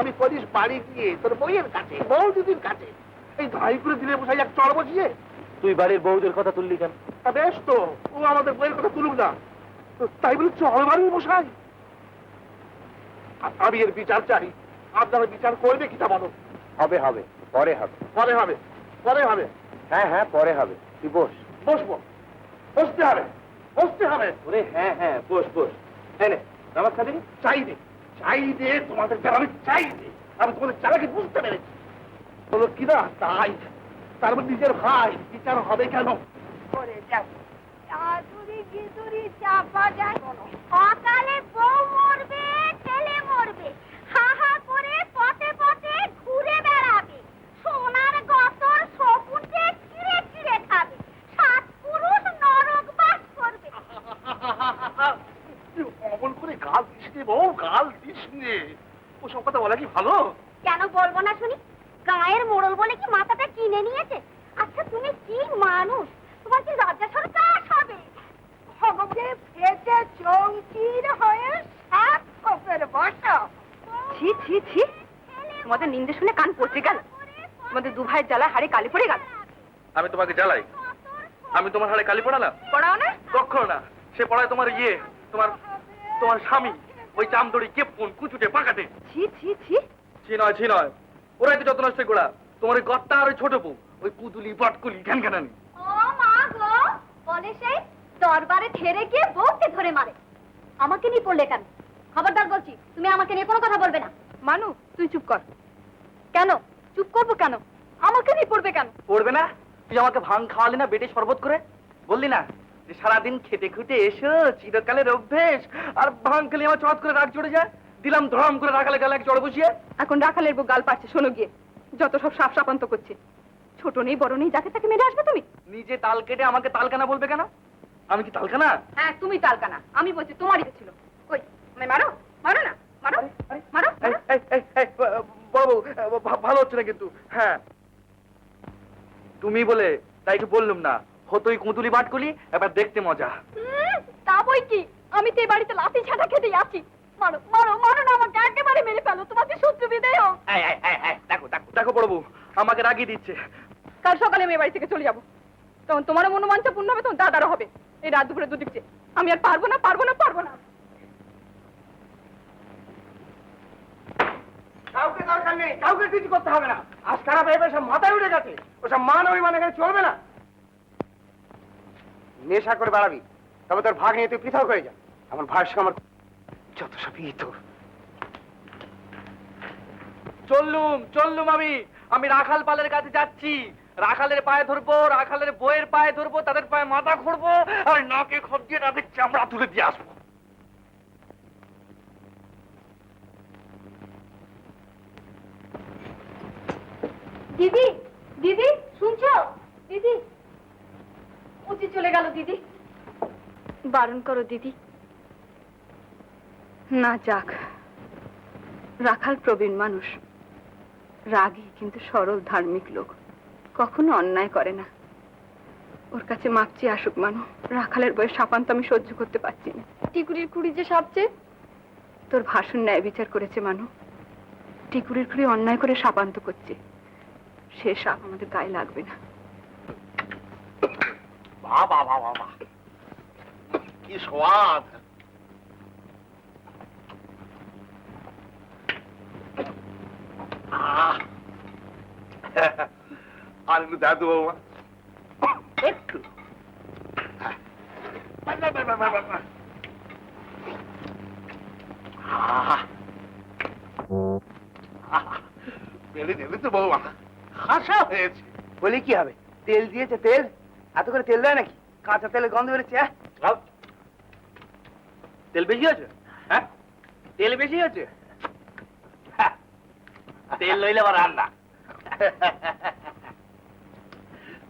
আমি করিস বাড়ি গিয়ে তোর বইয়ের কাছে বউ দিদির কাছে এই ধাই করে দিলে বসাই এক চড় বসিয়ে তুই বাড়ির বউদের কথা তুললি কেন তা বেশ তো ও আমাদের বইয়ের কথা তুলুক না তাই বলে চড় বাড়ি বসাই আমি এর বিচার চাই আপনারা বিচার করবে কিটা বলো হবে হবে পরে হবে পরে হবে পরে হবে। হ্যাঁ হ্যাঁ পরে হবে, তুই বস। বসবো, বসতে হবে, বসতে হবে। ওরে হ্যাঁ হ্যাঁ বস বস। হ্যাঁ নে নামাজ খাবি? চাই দে, চাই দে, তোমাদেরকে আমি চাই দে। আমি তোমাদের চালাকি বুঝতে পেরেছি। বলো কিনা তাই, তারপর নিজের ভাই বিচার হবে কেন? করে যাবো চাদুরি গিদুরি চাপা যায় অকালে বউ মরবে, ছেলে মরবে, হা হা করে পথে পথে ঘুরে বেড়াবে, সোনার গতর সপুটে চিড়ে চিড়ে খাবে, সাত পুরুষ নরক বাস করবে। অমন করে গাল দিস নে বউ, গাল দিস নে। ওসব কথা বলা কি ভালো? কেন বলবো না শুনি? গায়ের মোড়ল বলে কি মাথাটা কিনে নিয়েছে? আচ্ছা তুমি কি মানুষ, তোমার কি লজ্জা সরকার হবে? ভগবানে ফেটে চৌকির হয়ে সাত খোপের বসা। ছি ছি ছি, তোমাদের নিন্দে শুনে কান পচে গেল। তোমাদের দু ভাইয়ের জ্বালায় হাড়ে কালি পড়ে গেল। আমি তোমাকে জ্বালাই? আমি তোমার হাড়ে কালি পড়ালাম? পড়াও না? কখনো না। সে পড়ায় তোমার তোমার তোমার স্বামী, ওই চামদড়ি কেপুন কুচুটে পাকাতে। ছি ছি ছি, ছি নয়, ওরাই তো যত নষ্ট গোড়া। তোমার ওই গত্তা আর ওই ছোট বউ, ওই পুতুলি পটকুলি ঘ্যান ঘ্যানানি। ও মা গো, বলে সেই দরবারে ঠেরে গিয়ে বউকে ধরে মারে। আমাকে নিয়ে পড়লে কেন? খবরদার বলছি, তুমি আমাকে নিয়ে কোনো কথা বলবে না। মানু তুই চুপ কর। কেন চুপ করবো কেন? আমাকে নিয়ে পড়বে কেন? পড়বে না? তুই আমাকে ভাং খাওয়ালি না বেটে শরবত করে? বললি না যে সারাদিন খেটে খুটে এসো, চিরকালের অভ্যেস, আর ভাং খেলে আমার চট করে রাগ চড়ে যায়। দিলাম ধরাম করে রাখালে গেলে এক চড় বসিয়ে। এখন রাখালের বউ গাল পাচ্ছে, শোনো গিয়ে যত সব সাপ সাপান্ত করছে। ছোট নেই বড় নেই, যাকে তাকে মেরে আসবে তুমি। নিজে তাল কেটে আমাকে তালকানা বলবে কেন? আমি কি তালকানা? হ্যাঁ তুমি তালকানা, আমি বলছি তোমারই তো ছিল। ওই আমায় মারো, মারো না, মারো মারো। বাবু ভালো হচ্ছে না কিন্তু। হ্যাঁ তুমি বলে তাই একটু বললুম না, হতোই কুঁতুলি বাটকুলি, এবার দেখতে মজা। তা বই কি, আমি তো এই বাড়িতে লাথি ছাটা খেতেই আছি। মারো মারো মারো না, আমাকে একেবারে মেরে ফেলো, তোমাকে শত্রু বিদায় হোক। দেখো বড়বু আমাকে রাগিয়ে দিচ্ছে। কাল সকালে আমি এই বাড়ি থেকে চলে যাবো, তখন তোমারও মনোবাঞ্ছা পূর্ণ হবে, তখন দাদারও হবে। এই রাত দুপুরে দুদিকছে আমি আর পারবো না, পারবো না, পারবো না। কাউকে দরকার নেই, কাউকে কিছু করতে হবে না। আজ খারাপ হয়ে সব মাথায় উঠে গেছে, ওসব মান অভিমান এখানে চলবে না। নেশা করে বেড়াবি, তবে তোর ভাগ নিয়ে তুই পৃথক হয়ে যা। আমার ভাইয়ের সঙ্গে আমার যত সব ইতর। চললুম আমি রাখাল পালের কাছে যাচ্ছি। রাখালের পায়ে ধরবো, রাখালের বইয়ের পায়ে ধরবো, তাদের পায়ে মাথা ঘুরবো, আর নাকে খপ দিয়ে নাকে চামড়া তুলে দিয়ে আসবো। দিদি দিদি শুনছো? দিদি উঠে চলে গেল। দিদি বারণ করো দিদি। না যাক, রাখাল প্রবীণ মানুষ, রাগী কিন্তু সরল ধার্মিক লোক, কখনো অন্যায় করে না। ওর কাছে মাপ চেয়ে আসুক মানু। রাখালের বয়স সাপান্ত আমি সহ্য করতে পারছি না। টিকুরির খুঁড়ি যে সাপছে, তোর ভাষণ ন্যায় বিচার করেছে মানু। টিকুরির খুঁড়ি অন্যায় করে সাপান্ত করছে, সে সাপ আমাদের গায়ে লাগবে না। বাবা বাবা বাবা, কি স্বাদ! আর একটু দাদু বাবা, একটু বেড়ে দেবে তো বৌমা, খাসা হয়েছে। বলি কি হবে? তেল দিয়েছে তেল, এত করে তেল দেয় নাকি? কাঁচা তেলের গন্ধ বেরোচ্ছে। তেল বেশি আছে? হ্যাঁ তেল বেশি আছে? তেল লইলে আবার রান্না।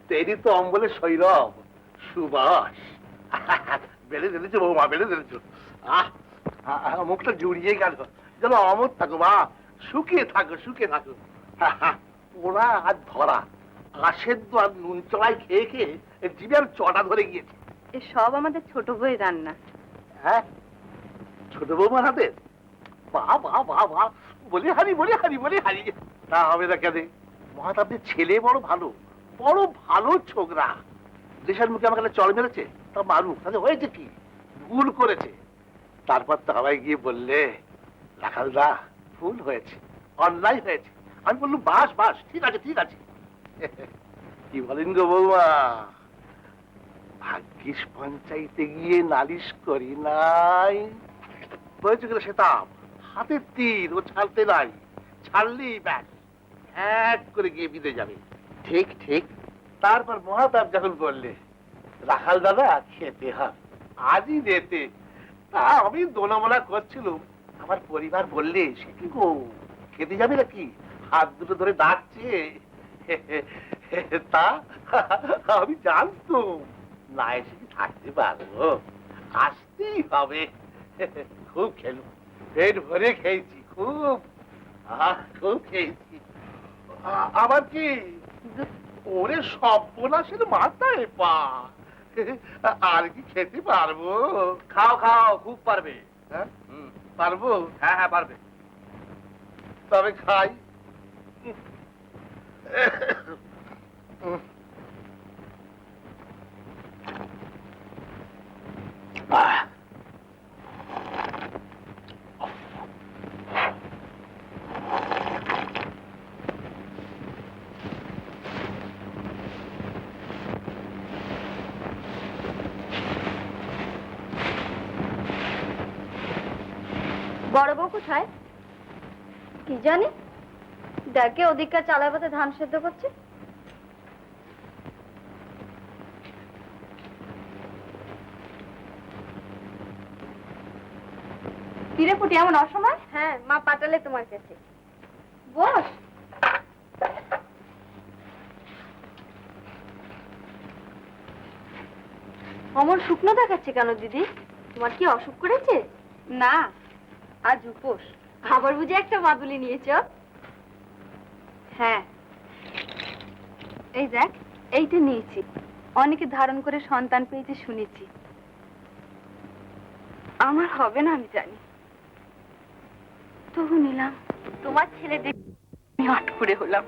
তেলই তো অম্বলের সৈরব, সুবাস। বেড়ে দিলেছো বৌমা, বেড়ে দিলেছো। মুখটা জুড়িয়ে গেল, যেন অমর থাকো মা, শুকিয়ে থাকো, শুকিয়ে থাকো। পোড়া আর ধরা, আশেদ্দ আর নুন চড়াই খেয়ে খেয়ে জিভে আর চটা ধরে গিয়েছে। এ সব আমাদের ছোট বউয়ের রান্না। হ্যাঁ, ছোট বৌমার হাতে? বা বা বা বা, বলি হারি, বলি হারি, বলি হারি। তা হবে না কেন? মহাতাবের ছেলে বড় ভালো, বড় ভালো ছোকরা। দেশের মুখে আমাকে চড় মেরেছে, তা মারুক, তাহলে হয়েছে কি? ভুল করেছে। তারপর তো আমায় গিয়ে বললে, রাখালদা ভুল হয়েছে, অন্যায় হয়েছে। আমি বললাম বাস বাস, ঠিক আছে ঠিক আছে। কি বলেন গো বৌমা? ভাগ্যিস পঞ্চায়েতে গিয়ে নালিশ করি নাই। বলছে গেলে সেতাম হাতের তীর, ও ছাড়তে নাই। ছাড়লেই ব্যাস এক করে গিয়ে বিদে যাবে। ঠিক ঠিক। তারপর মহাতাপ যখন বললে রাখাল দাদা খেতে হবে আজই যেতে, তা আমি দোনামোনা করছিলাম। আমার পরিবার বললে সে কি গো খেতে যাবে নাকি, হাত দুটো ধরে ডাকছে। তা আমি জানতাম না এসে কি থাকতে পারবো, আসতেই হবে। খুব খেলো, পেট ভরে খেয়েছি, খুব খুব খেয়েছি। আবার কি ওরে সর্বনাশের মাথায় পা, আর কি খেতে পারবো? খাও খাও, খুব পারবে। হ্যাঁ পারবো? হ্যাঁ হ্যাঁ পারবে। তবে খাই। বড় বউ কোথায় কি জানি, দেখে ওদিককার চালায় পথে ধান সেদ্ধ করছে। কিরে ফুটি এমন অসময়? হ্যাঁ, মা পাঠালে তোমার কাছে। বস। অমন শুকনো দেখাচ্ছে কেন দিদি? তোমার কি অসুখ করেছে? না, আজ উপোস। আবার বুঝে একটা মাদুলি নিয়েছ? হ্যাঁ, এই দেখ, এইটা নিয়েছি। অনেকে ধারণ করে সন্তান পেয়েছে শুনেছি, আমার হবে না আমি জানি, তবু নিলাম। তোমার ছেলে দেখে আমি আটকুরে হলাম,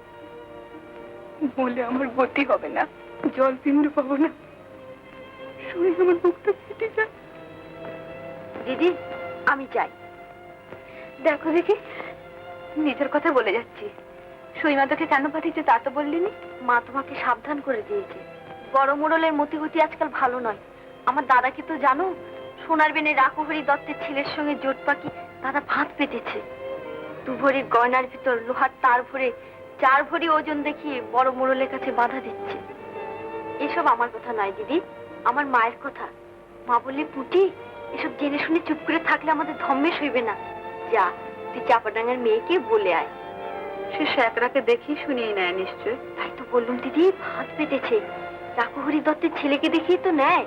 বলে আমার গতি হবে না, জল পিমড়ে পাবো না, শুনে আমার বুকটা ফেটে যায়। দিদি আমি চাই। দেখো দেখি, নিজের কথা বলে যাচ্ছি। সইমা তোকে কেন পাঠিয়েছে তা তো বললিনি। মা তোমাকে সাবধান করে দিয়েছে, বড় মোড়লের মতিগতি আজকাল ভালো নয়। আমার দাদাকে তো জানো, সোনার বেনে রাকুহরি দত্তের ছেলের সঙ্গে জোট পাকি দাদা ফাঁদ পেতেছে। 2 ভরির গয়নার ভিতর লোহার তার ভরে 4 ভরি ওজন দেখিয়ে বড় মোড়লের কাছে বাধা দিচ্ছে। এসব আমার কথা নয় দিদি, আমার মায়ের কথা। মা বললে পুটি, এসব জেনে শুনে চুপ করে থাকলে আমাদের ধম্মে সইবে না। যা, তুই চাপাডাঙ্গার মেয়েকে বলে আয়। সে শ্যাকরাকে দেখি শুনিয়ে নেয় নিশ্চয়। তাই তো বললুম দিদি, ফাঁদ পেতেছে। রাকুহরি দত্তের ছেলেকে দেখিয়ে তো নেয়।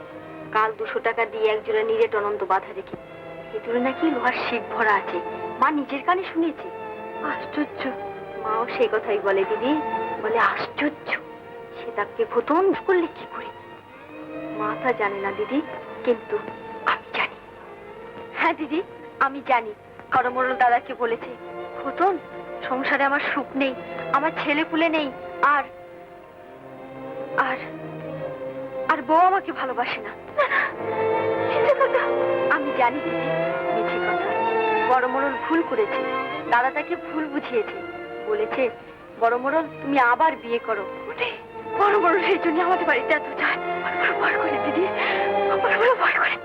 কাল 200 টাকা দিয়ে একজোড়া নিরেট অনন্ত বাধা রেখে, ভেতরে নাকি লোহার শিক ভরা আছে। মা নিজের কানে শুনেছে। আশ্চর্য, মাও সে কথাই বলে দিদি, বলে আশ্চর্য, সে তাকে খতম করলে কি করে। মা তা জানে না দিদি, কিন্তু আমি জানি। হ্যাঁ দিদি, আমি জানি। করমরল দাদাকে বলেছে, খতন সংসারে আমার সুখ নেই, আমার ছেলে পুলে নেই, আর আর আর বউ আমাকে ভালোবাসে না। আমি জানি দিদি, মিছে কথা। বড় মোড়ল ভুল করেছে, দাদা তাকে ভুল বুঝিয়েছে। বলেছে, বড় মোড়ল তুমি আবার বিয়ে করো। বড় মোড়ল সেই জন্য আমাদের বাড়িতে এত যায়। ভয় করে দিদি, ভয় করে।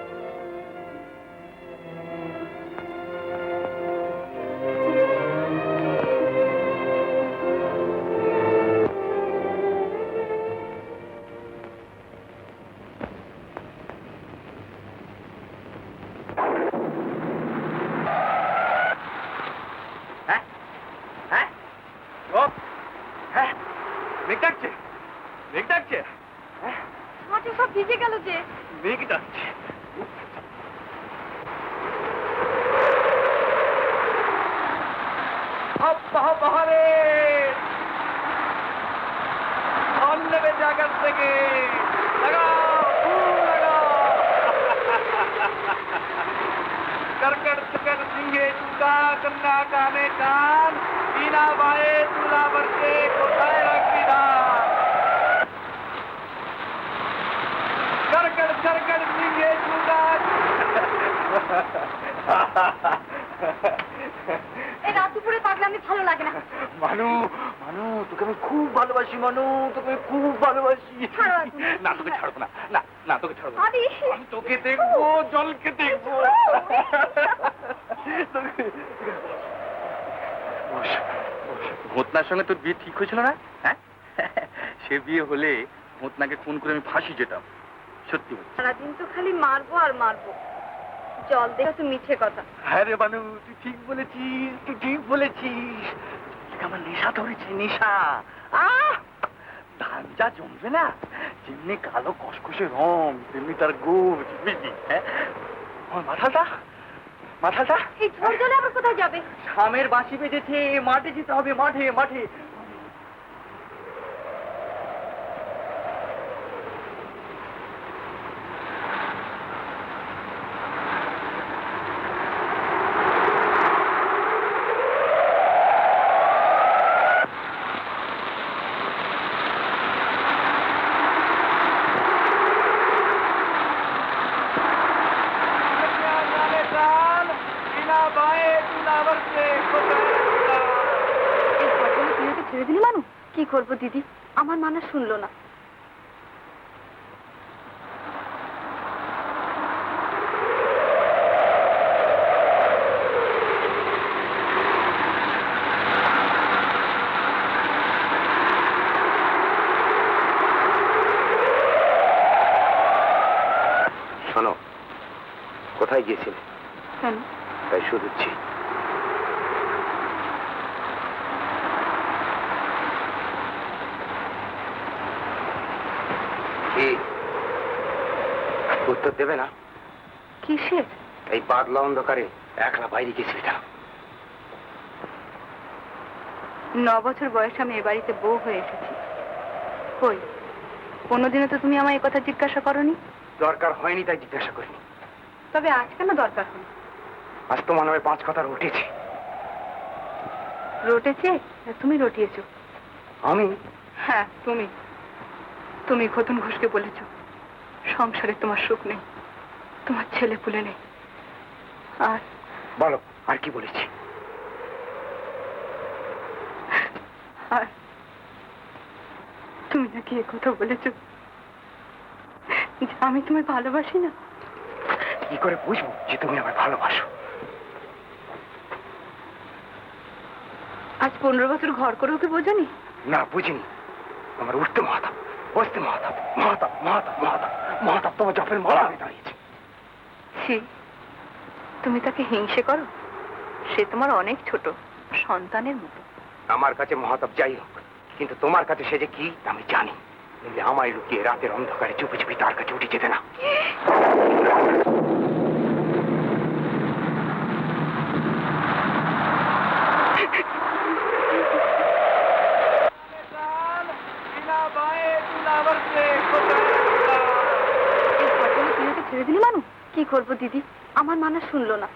মেঘ ডাকছে, মেঘ ডাকছে, মাঠে সব ভিজে গেল যে। মেঘ ডাকছে। পাহাড়ে ধন নেবে জায়গার থেকে, লাগাও ফুল লাগাও। करकट चकर सिंगे चुका कन्ना काने कान बिना बाए तुला बरसे कोठाए रखी दान। करकट करकट सिंगे चुका। এই রাত দুপুরে পাগলামি ভালো লাগে না। মানু মানু তোকে আমি খুব ভালোবাসি মানু, তোকে আমি খুব ভালোবাসি। ছাড়ো আদি। না তোকে ছাড়বো না, না না তোকে ছাড়বো না। আদি। আমি তোকে দেখবো, জলকে দেখবো। ভোতনার সঙ্গে তোর বিয়ে ঠিক হয়েছিল না? হ্যাঁ, সে বিয়ে হলে ভোতনাকে খুন করে আমি ফাঁসি যেতাম। সত্যি বলছি। সারাদিন তো খালি মারবো আর মারবো, জল দেখে তো মিঠে কথা। হ্যাঁ রে বানু, তুই ঠিক বলেছিস, তুই ঠিক বলেছিস। আমার নেশা ধরেছে, নেশা। ধান যা জমবে না, যেমনি কালো কসকসে রং তেমনি তার গোজ, বুঝলি? হ্যাঁ, আমার মাথাটা মাথাটা এই ঝড় জলে আবার কোথায় যাবে? শামের বাঁশি বেজেছে, মাঠে যেতে হবে, মাঠে মাঠে। এই ঝড় জলে তুই ওকে ছেড়ে দিলি মানু? কি করবো দিদি, আমার মানা শুনলো না। শোনো, কোথায় গিয়েছিলে? কেন? তাই শুধুচ্ছি। কি উত্তর দেবে না? কিসের? এই বাদলা অন্ধকারে একলা বাইরে গেছিলি কেন? 9 বছর বয়সে আমি এ বাড়িতে বউ হয়ে এসেছি। কই, কোনোদিনও তো তুমি আমায় এই কথা জিজ্ঞাসা করনি। দরকার হয়নি তাই জিজ্ঞাসা করিনি। তবে আজ কেন দরকার হলো? আজ তো মনে হয় 5 কথা উঠেছে। রটেছে না তুমি রটিয়েছো? আমি? হ্যাঁ তুমি। তুমি খতন ঘোষকে বলেছ সংসারে তোমার সুখ নেই, তোমার ছেলে পুলে নেই। আর বলো, আর কি বলেছি? আর তুমি নাকি এ কথা বলেছ যে আমি তোমায় ভালোবাসি না। কি করে বুঝবো যে তুমি আমায় ভালোবাসো? আজ 15 বছর ঘর করেও কি বোঝনি? না, বুঝিনি। আমার উঠতে মহাতাপ, বসতে মহাতাপ, মহাতাপ মহাতাপ মহাতাপ মহাতাপ তোমার জপের মালা হয়ে দাঁড়িয়েছে। ছি, তুমি তাকে হিংসে করো? সে তোমার অনেক ছোট, সন্তানের মতো। আমার কাছে মহাতাপ যাই হোক, কিন্তু তোমার কাছে সে যে কি আমি জানি। নইলে আমায় লুকিয়ে রাতের অন্ধকারে চুপি চুপি তার কাছে উঠে যেতে না। এই ঘটনা তুমি ওকে ছেড়ে দিলি মানু? কি করবো দিদি, আমার মানা শুনলো না।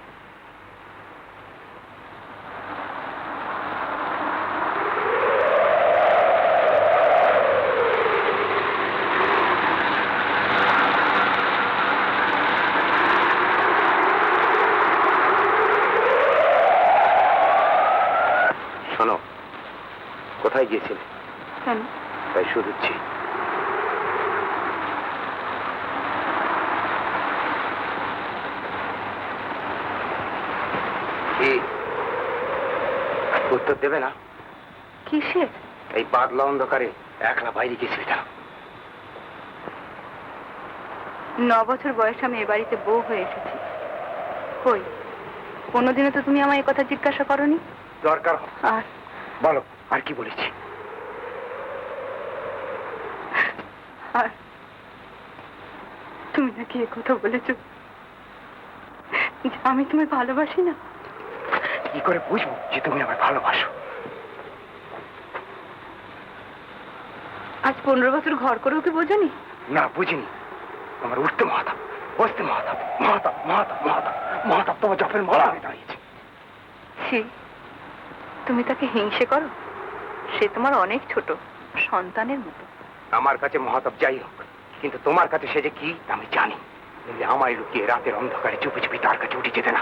শোনো, কোথায় গিয়েছিলে? কেন? তাই শুধুচ্ছি। কি উত্তর দেবে না? কিসের? এই বাদলা অন্ধকারে একলা বাইরে গেছিলি কেন? 9 বছর বয়সে আমি এ বাড়িতে বউ হয়ে এসেছি। কই, কোনোদিনও তো তুমি আমায় এই কথা জিজ্ঞাসা করনি। দরকার আর বলো, আর কি বলেছি? আর তুমি নাকি এ কথা বলেছ যে আমি তোমায় ভালোবাসি না। কি করে বুঝবো যে তুমি আমায় ভালোবাসো? আজ 15 বছর ঘর করেও কি বোঝনি? না, বুঝিনি। আমার উঠতে মহাতাপ, বসতে মহাতাপ, মহাতাপ মহাতাপ মহাতাপ মহাতাপ তোমার জপের মালা হয়ে দাঁড়িয়েছে। ছি, তুমি তাকে হিংসে করো? সে তোমার অনেক ছোট, সন্তানের মতো। আমার কাছে মহাতাপ যাই হোক, কিন্তু তোমার কাছে সে যে কি আমি জানি। নইলে আমায় লুকিয়ে রাতের অন্ধকারে চুপি চুপি তার কাছে উঠে যেতে না।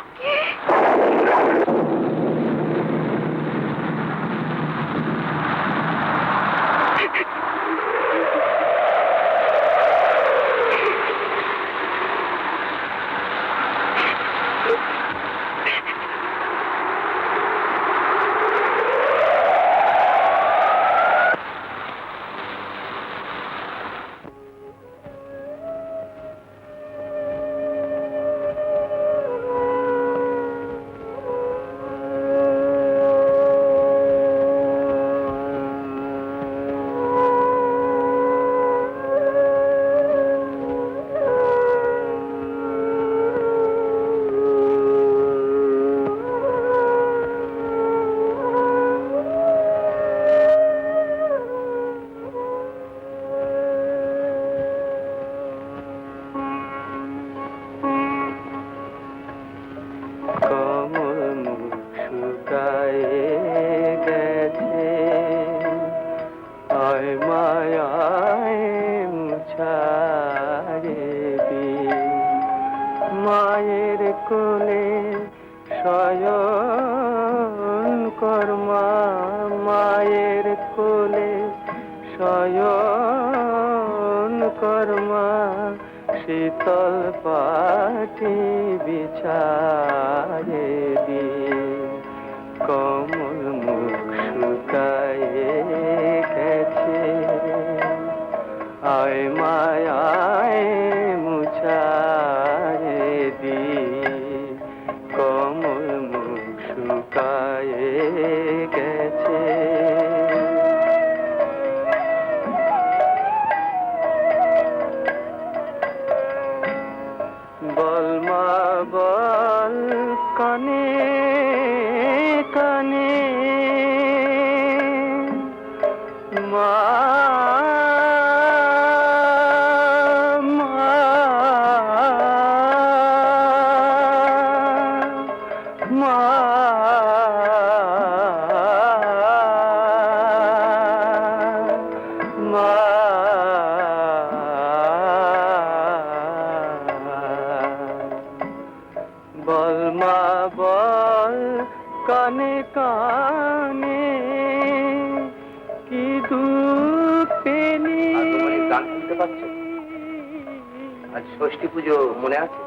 শুকায়ে গেছে আয় মায়ায় মুছারে দিন মায়ের কোলে শয়ন কর্মা মায়ের কোলে শয়ন কর্মা শীতল পাটি বিছায়ে দিন কমল মুখ শুকায়ে গেছে আয় মায়ায় মুছায়ে দিন কমল মুখ শুকায়ে গেছে বল মা বল কানে কানে মা মা মা মা বল মা বল কানে কানে কি দুঃখ পেলি গান শুনতে পাচ্ছ? আজ ষষ্ঠী পুজো মনে আছে?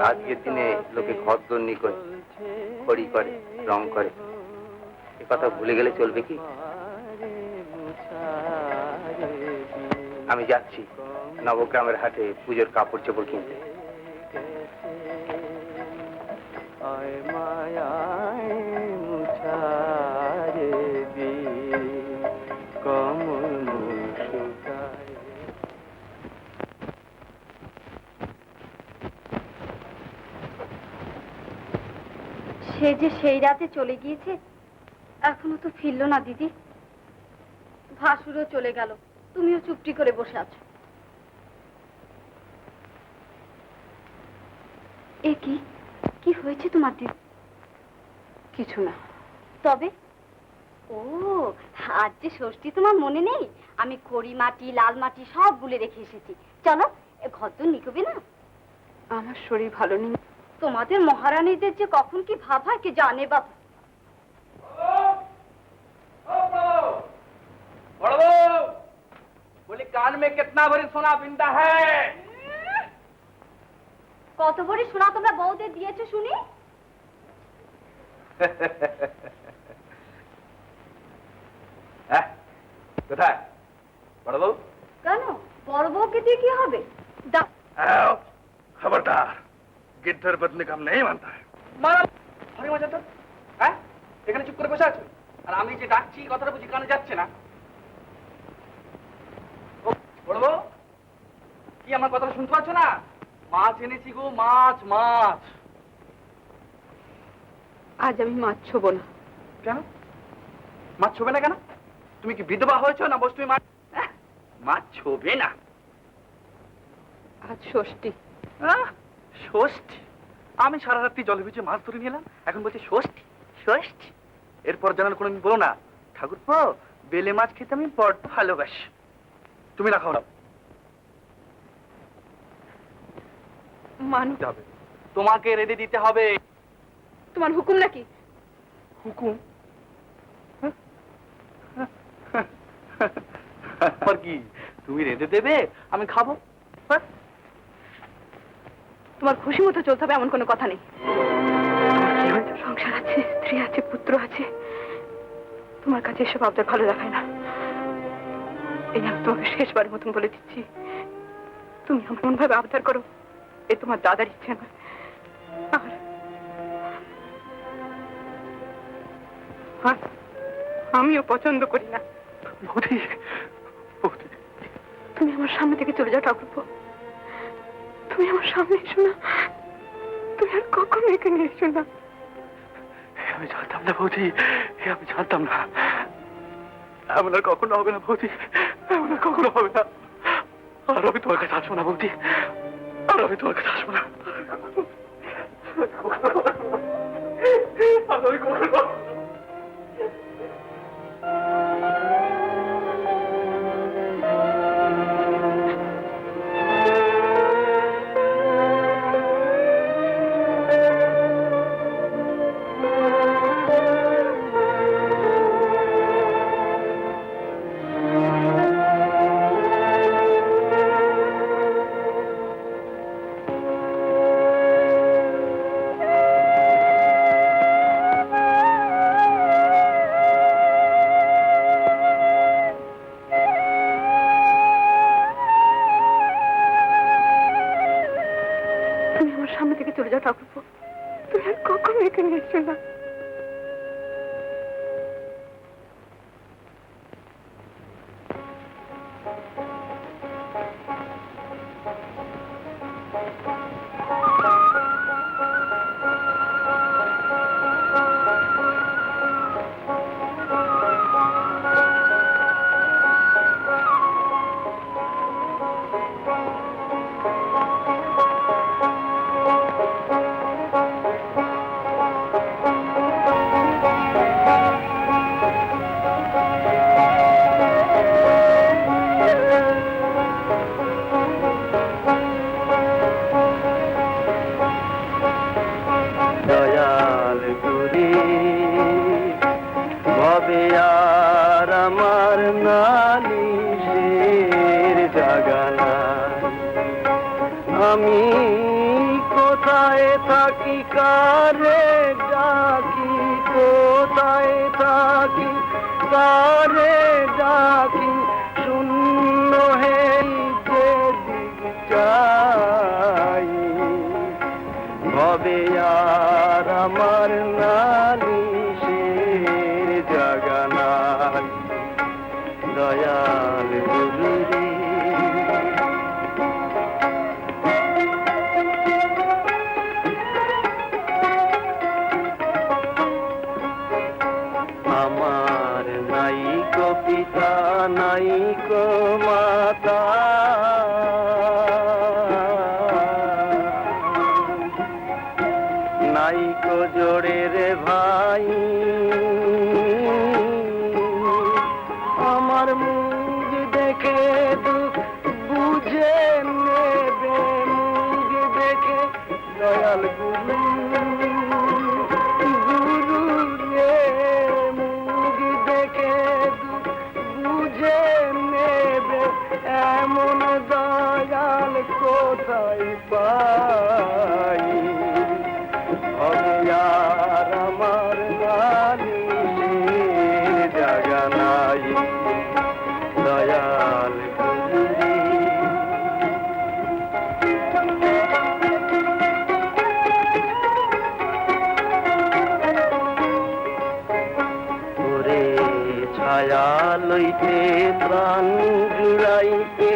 আজকের দিনে লোকে ঘর দন্নি করে খড়ি করে রং করে এ কথা ভুলে গেলে চলবে কি? আমি যাচ্ছি নবগ্রামের হাটে পুজোর কাপড় চোপড় কিনতে। আয় মায়ায় মুছারে দিন কমল মুখ শুকায়ে সে যে সেই রাতে চলে গিয়েছে, এখনো তো ফিরলো না দিদি। ভাসুরও চলে গেল, তুমিও চুপটি করে বসে আছো। এ কি কি হয়েছে তোমার দিদি? কিছু না। তবে ও আজ যে ষষ্ঠী তোমার মনে নেই? আমি খড়ি মাটি লাল মাটি সব গুলে রেখে এসেছি। চলো ঘর তো নিকবে না। আমার শরীর ভালো নেই। তোমাদের মহারানীদের যে কখন কি ভাব হয় কে জানে বাবা। बड़ो बोली कान में कितना भरी सोना पिंदा है? কত ভরি সোনা তোমরা বউদের দিয়েছো শুনি? কোথায় বড় বউ? কেন বড় বউকে দিয়ে কি হবে? দাও। खबरदार गिद्धर बदने का हम नहीं मानता है। মারা আরে মজা তো হ্যাঁ এখানে চুপ করে বসে আছো আর আমি যে ডাকছি কথাটা বুঝি কানে যাচ্ছে না। ও বড় বউ কি আমার কথাটা শুনতে পাচ্ছ না? মাছ এনেছি গো মাছ মাছ। আজ আমি মাছ ছোবো না। কেন মাছ ছোবে না কেন? তুমি কি বিধবা হয়েছো না বস তুমি মাছ মাছ ছোবে না? আজ ষষ্ঠী। ষষ্ঠী? আমি সারা রাত্রি জলে ভিজে মাছ ধরে নিলাম এখন বলছি ষষ্ঠী ষষ্ঠী। এরপর জানার কোনোদিন বলো না ঠাকুরপো বেলে মাছ খেতে আমি বড্ড ভালোবাসি। তুমি না খাও না? মানুষ যাবে তোমাকে রেঁধে দিতে হবে। তোমার হুকুম নাকি? হুকুম? আর কি তুমি রেঁধে দেবে আমি খাবো? তোমার খুশি মতো চলতে হবে এমন কোনো কথা নেই। সংসার আছে, স্ত্রী আছে, পুত্র আছে। তোমার কাছে এসব আবদার ভালো দেখায় না। এই আমি তোমাকে শেষবারের মতন বলে দিচ্ছি, তুমি এমন ভাবে আবদার করো এ তোমার দাদার ইচ্ছে নয়। আর আমিও পছন্দ করি না। বৌদি বৌদি তুমি আমার সামনে থেকে চলে যাও ঠাকুরপো। তুমি আমার সামনে এসো না। তুমি আর কখনো এখানে এসো না। আমি জানতাম না বৌদি, আমি জানতাম না। এমন আর কখনো হবে না বৌদি, এমন আর কখনো হবে না। আর আমি তোমার কাছে আসবো না বৌদি, আমি তোমার কাছে আসবো না। আমি কখনো তুমি আমার সামনে থেকে চলে যাও ঠাকুরপো, তুমি আর কখনো এখানে এসো না। দয়াল গুরি ভবে আর আমার নালিশের জাগানা। আমি কোথায় থাকি কারে ডাকি, কোথায় থাকি কারে ডাকি, শূন্য হে যে দিক চাই। ভবে আর আমার নালিশের জাগানা। দয়াল গুরুরি আমার নাই কো পিতা নাই কো মাতা, নাই কো জোড়ে রে ভাই। আমার মুখ দেখে দুঃখ বুঝে নেবে, মুখ দেখে দয়াল গুরু গুরু রে, মুখ দেখে দুঃখ বুঝে নেবে, এমন দয়াল কোথায় পাই। হবে আর আমার নালিশের জাগানাই। দয়াল গুরুরি ওরে ছায়া লইতে প্রাণ জুড়াইতে,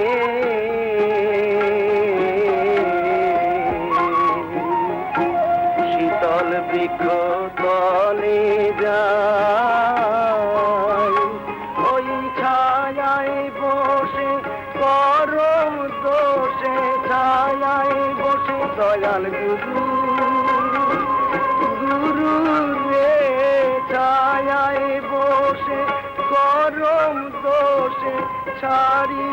শীতল বৃক্ষ তলে যাই। ওই ছায়ায় বসে গরম দোষে, ছায়ায় বসে দয়াল গুরু গুরু রে, ছায়ায় বসে গরম দোষে ছাড়ি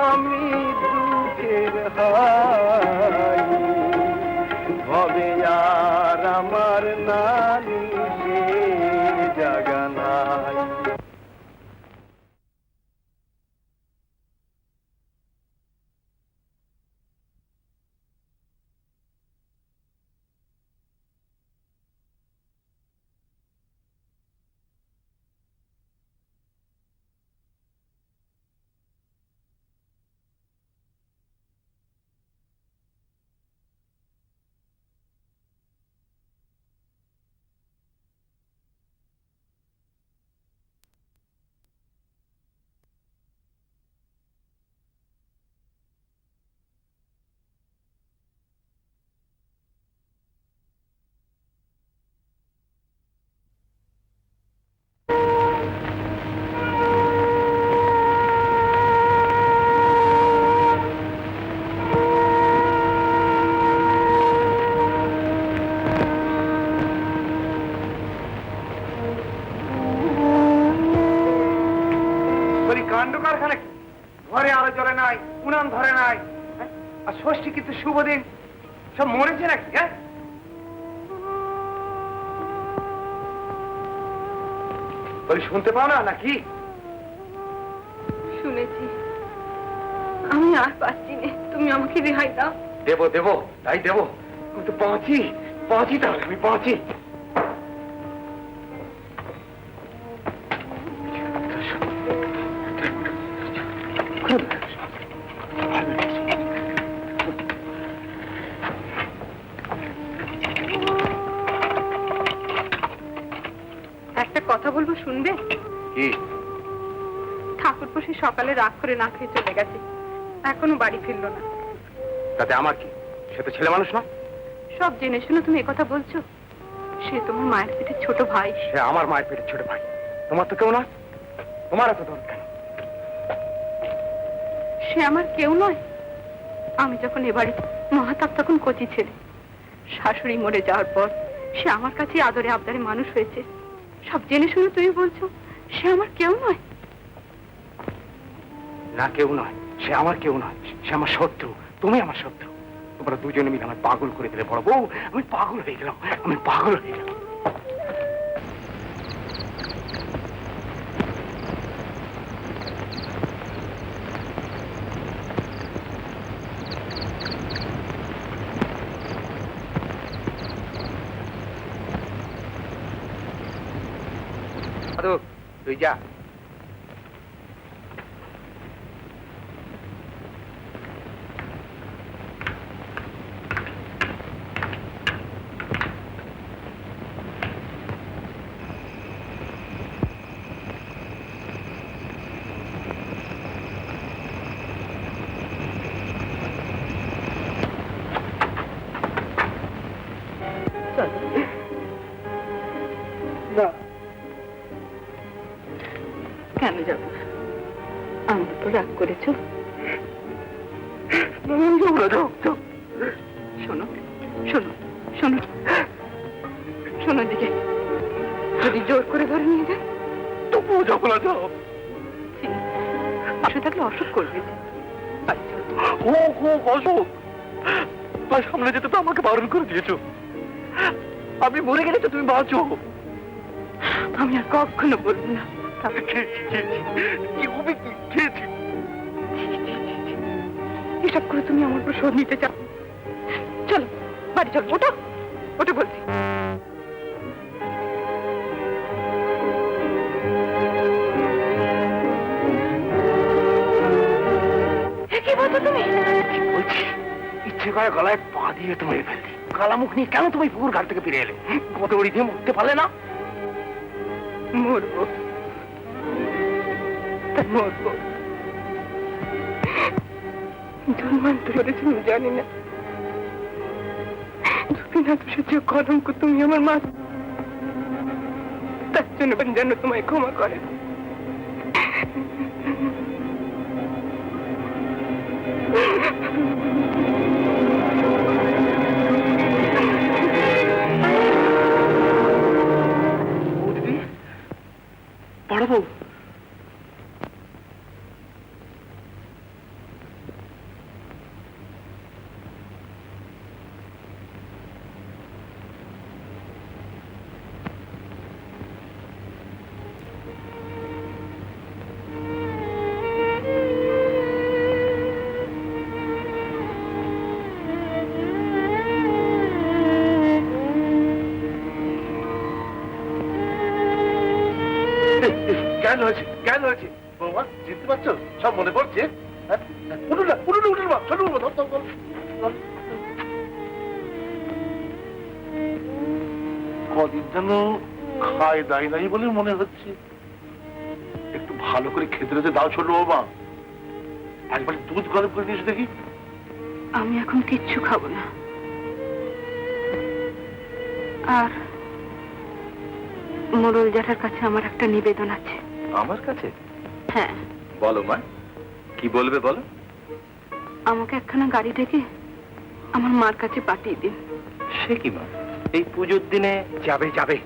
আমি দুঃখের হাই। হবে আর আমার নালিশের জাগানাই। নাই, উনান ধরে নাই, হ্যাঁ? আর ষষ্ঠী কিন্তু শুভ দিন, সব মরেছে নাকি? হ্যাঁ, বলি শুনতে পাও না নাকি? শুনেছি, আমি আর পাচ্ছি না, তুমি আমাকে রেহাই দাও। দেবো দেবো, তাই দেবো। আমি তো পৌঁছি, তাহলে আমি পৌঁছি। একটা কথা বলবো, শুনবে? কি? ঠাকুরপো সে সকালে রাগ করে না খেয়ে চলে গেছে, এখনো বাড়ি ফিরলো না। তাতে আমার কি? সে তো ছেলে মানুষ না। সব জেনে শুনে তুমি একথা বলছো? সে তোমার মায়ের পেটের ছোট ভাই। সে আমার মায়ের পেটের ছোট ভাই, তোমার তো কেউ না। তোমার এত দরদ কেন? সে আমার কেউ নয়। আমি যখন এ বাড়ি, মহাতাব তখন কচি ছেলে। শাশুড়ি মরে যাওয়ার পর সে আমার কাছে আদরে আবদারে মানুষ হয়েছে। সব জেনে শুনে তুমি বলছো সে আমার কেউ নয়? না, কেউ নয়, সে আমার কেউ নয়, সে আমার শত্রু। তুমি আমার শত্রু। তোমরা দুজনে মিলে আমার পাগল করে দিলে বড় বউ। আমি পাগল হয়ে গেলাম, আমি পাগল হয়ে গেলাম। তুই যা। কেন যাবো? আমার উপর রাগ করেছো? শোনো শোনো শোনো শোনো দিকে, যদি জোর করে ধরে নিয়ে যায় তবুও যাবো না, যাও। পাশে থাকলে অসুখ করবে। ও অশোক, তোমার সামনে যেতে তো আমাকে বারণ করে দিয়েছো। আমি মরে গেলে তো তুমি বাঁচো। আমি আর কখনো বলবো না। কি হবে? কি খেয়েছি? এসব করে তুমি আমার উপর শোধ নিতে চাও? চলো বাড়ি চলো, ওটা ওটা বলছি। কি বলছো তুমি? বলছি, ইচ্ছে করে গলায় পা দিয়ে তো মেরে ফেলছি। কালা মুখ নিয়ে কেন তুমি পুকুর ঘাট থেকে ফিরে এলে? কতড়ি দিয়ে মরতে পারলে না? মরবো, মরবো। জন্মান্ত করেছি আমি জানি না। দুদিনা তো সে কলঙ্ক তুমি আমার মা, তার জন্য যেন তোমায় ক্ষমা করে। বড় বউ, কেন হয়েছে? কেন হয়েছে? বৌমা, চিনতে পারছো? সব মনে পড়ছে? উঠুন না, উঠুন, উঠুন, ছোট বৌমা, ধর, ধর, ধর। কদিন যেন খাই দাই নাই বলে মনে হচ্ছে। একটু ভালো করে খেতে রেতে দাও ছোট বৌমা। একবার দুধ গরম করে নিয়েছো দেখি। আমি এখন কিচ্ছু খাবো না। আর মোড়ল জ্যাঠার কাছে আমার একটা নিবেদন আছে। আমার কাছে? হ্যাঁ, বলো মা, কি বলবে বলো। আমাকে একখানা গাড়ি ডেকে আমার মার কাছে পাঠিয়ে দিন। সে কি মা, এই পুজোর দিনে? যাবে যাবে,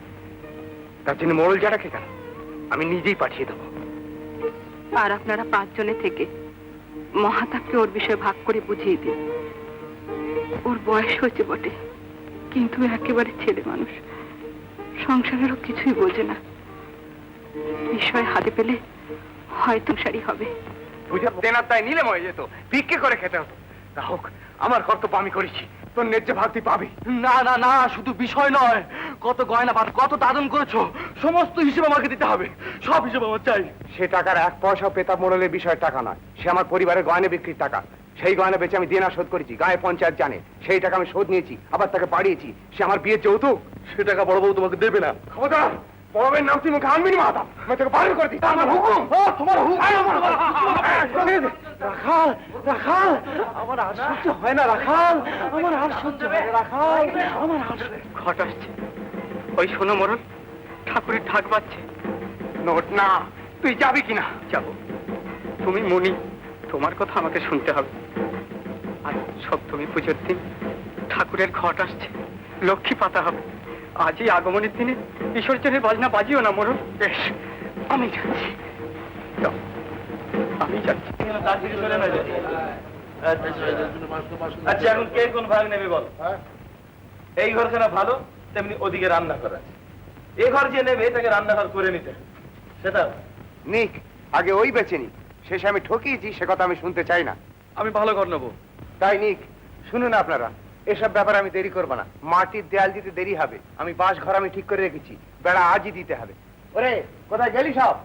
তার জন্য মোড়ল জ্যাঠাকে কেন, আমি নিজেই পাঠিয়ে দেবো। আর আপনারা 5 জনে থেকে মহাতাবকে ওর বিষয়ে ভাগ করে বুঝিয়ে দিন। ওর বয়স হয়েছে বটে, কিন্তু একেবারে ছেলে মানুষ, সংসারেরও কিছুই বোঝে না। বিষয় হাতে পেলে হয়তো সারি হবে। বুঝে দেনার তাই নিলে মরে যেত, ভিক্ষে করে খেতে হতো। তা হোক, আমার কর্তব্য আমি করেছি, তোর ন্যায্য ভাগ তুই পাবি। না না না, শুধু বিষয় নয়, কত গয়না পাত, কত দাদন করেছো, সমস্ত হিসেব আমাকে দিতে হবে। সব হিসেব আমার চাই। সে টাকার এক পয়সা পেতাব মোড়লের বিষয়ের টাকা নয়, সে আমার পরিবারের গয়না বিক্রির টাকা। সেই গয়না বেচে আমি দেনা শোধ করেছি, গায়ে পঞ্চায়েত জানে। সেই টাকা আমি শোধ নিয়েছি, আবার তাকে বাড়িয়েছি। সে আমার বিয়ের যৌতুক। সে টাকা বড় বউ তোমাকে দেবে না। খবরদার, বড় ভাইয়ের নাম তুই মুখে আনবি না মাতা, আমি তোকে বারণ করে দিই। আমার হুকুম। তোমার হুকুম। রাখাল, রাখাল, আমার আর সহ্য হয় না রাখাল, আমার আর সহ্য হয় না রাখাল, আমার আর। ঘট আসছে, ওই শোনো মরণ, ঠাকুরের ঢাক বাজছে। নোট না, তুই যাবি কিনা? যাব। তুমি মনি, তোমার কথা আমাকে শুনতে হবে। আর সপ্তমী পুজোর দিন ঠাকুরের ঘট আসছে, লক্ষ্মী পাতা হবে। আজই আগমনের দিনে বিসর্জনের বাজনা বাজিও না মরণ। বেশ, আমি যাচ্ছি। যাও, আমি যাচ্ছি। আচ্ছা, এখন কে কোন ভাগ নেবে বল? এই ঘরখানা ভালো, তেমনি ওদিকে রান্না করা। এই ঘর যে নেবে তাকে রান্নাঘর করে নিতে, সেটা নিক, আগে ওই বেঁচে নি। শেষে আমি ঠকিয়েছি সে কথা আমি শুনতে চাই না। আমি ভালো ঘর নেবো। তাই নিক, শুনুন আপনারা, এসব ব্যাপারে আমি দেরি করবো না। মাটির দেয়াল দিতে দেরি হবে, আমি বাস ঘর আমি ঠিক করে রেখেছি, বেড়া আজই দিতে হবে। ওরে, কোথায় গেলি সব?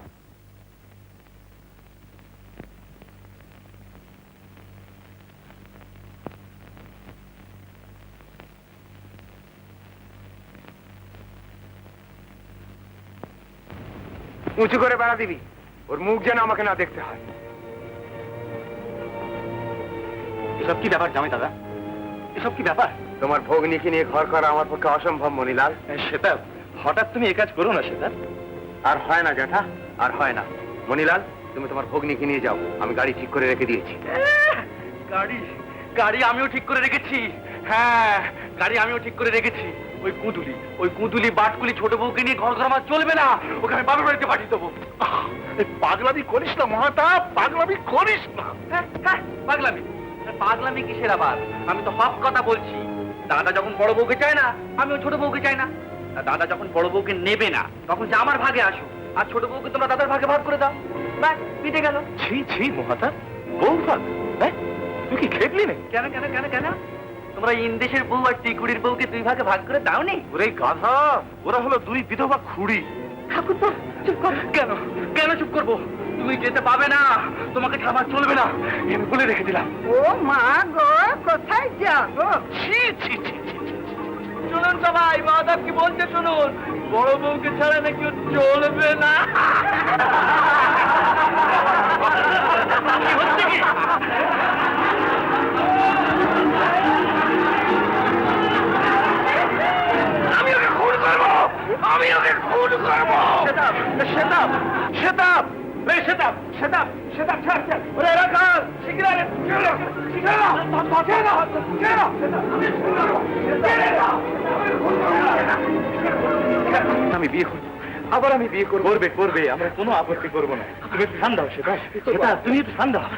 উঁচু করে বেড়া দিবি, ওর মুখ যেন আমাকে না দেখতে হয়। এসব কি ব্যাপার জামাই দাদা? এসব কি ব্যাপার? তোমার ভগ্নিকে নিয়ে ঘর করা আমার পক্ষে অসম্ভব মনিলাল। সেটা হঠাৎ তুমি এ কাজ করো না সেটা। আর হয় না জ্যাঠা, আর হয় না। মনিলাল, তুমি তোমার ভগ্নিকে নিয়ে যাও, আমি গাড়ি ঠিক করে রেখে দিয়েছি। গাড়ি গাড়ি আমিও ঠিক করে রেখেছি। হ্যাঁ, গাড়ি আমিও ঠিক করে রেখেছি। ওই কুঁদুলি বাটকুলি ছোট বউকে নিয়ে ঘর আমার চলবে না, ওকে আমি বাবার বাড়িতে পাঠিয়ে দেবো। পাগলামি করিস না মহাতাপ, পাগলামি করিস না। পাগলামি কিসের আবার? আমি তো হক কথা বলছি। দাদা যখন বড় বউকে চায় না, আমিও ছোট বউকে চাই না। আর দাদা যখন বড় বউকে নেবে না, তখন যে আমার ভাগে আসো, আর ছোট বউকে তোমরা দাদার ভাগে ভাগ করে দাও। ব্যাস, মিটে গেল। ছি ছি মহাতাপ, বউ ভাগ? তুই কি খেটলি না? কেন কেন কেন কেন? তোমরা ইন্দেশের বউ আর টিকুড়ির বউকে দুই ভাগে ভাগ করে দাওনি? ওরে গাধা, ওরা হলো দুই বিধবা খুড়ি। ঠাকুরপো, চুপ কর। কেন কেন চুপ করবো? তুমি যেতে পাবে না, তোমাকে খাবার চলবে না, আমি বলে রেখে দিলাম। ও মা গো, কোথায় যাবো? ছি ছি ছি ছি ছি। শুনুন সবাই, মাধব কি বলছে শুনুন। বড় বউকে ছাড়া নাকি ওর চলবে না। কি হচ্ছে কি? আমি ওকে খুন করবো, আমি ওকে খুন করবো। সেতাব, সেতাব, এই সেতাব, সেতাব, সেতাব, ছাড়, ছাড়। ওরে রাখাল, শিগগির আয়, আমি বিয়ে করবো, আবার আমি বিয়ে করবো। করবে করবে, আমরা কোনো আপত্তি করবো না। তুমি একটু ঠান্ডা হও সেটা, তুমি একটু ঠান্ডা হও।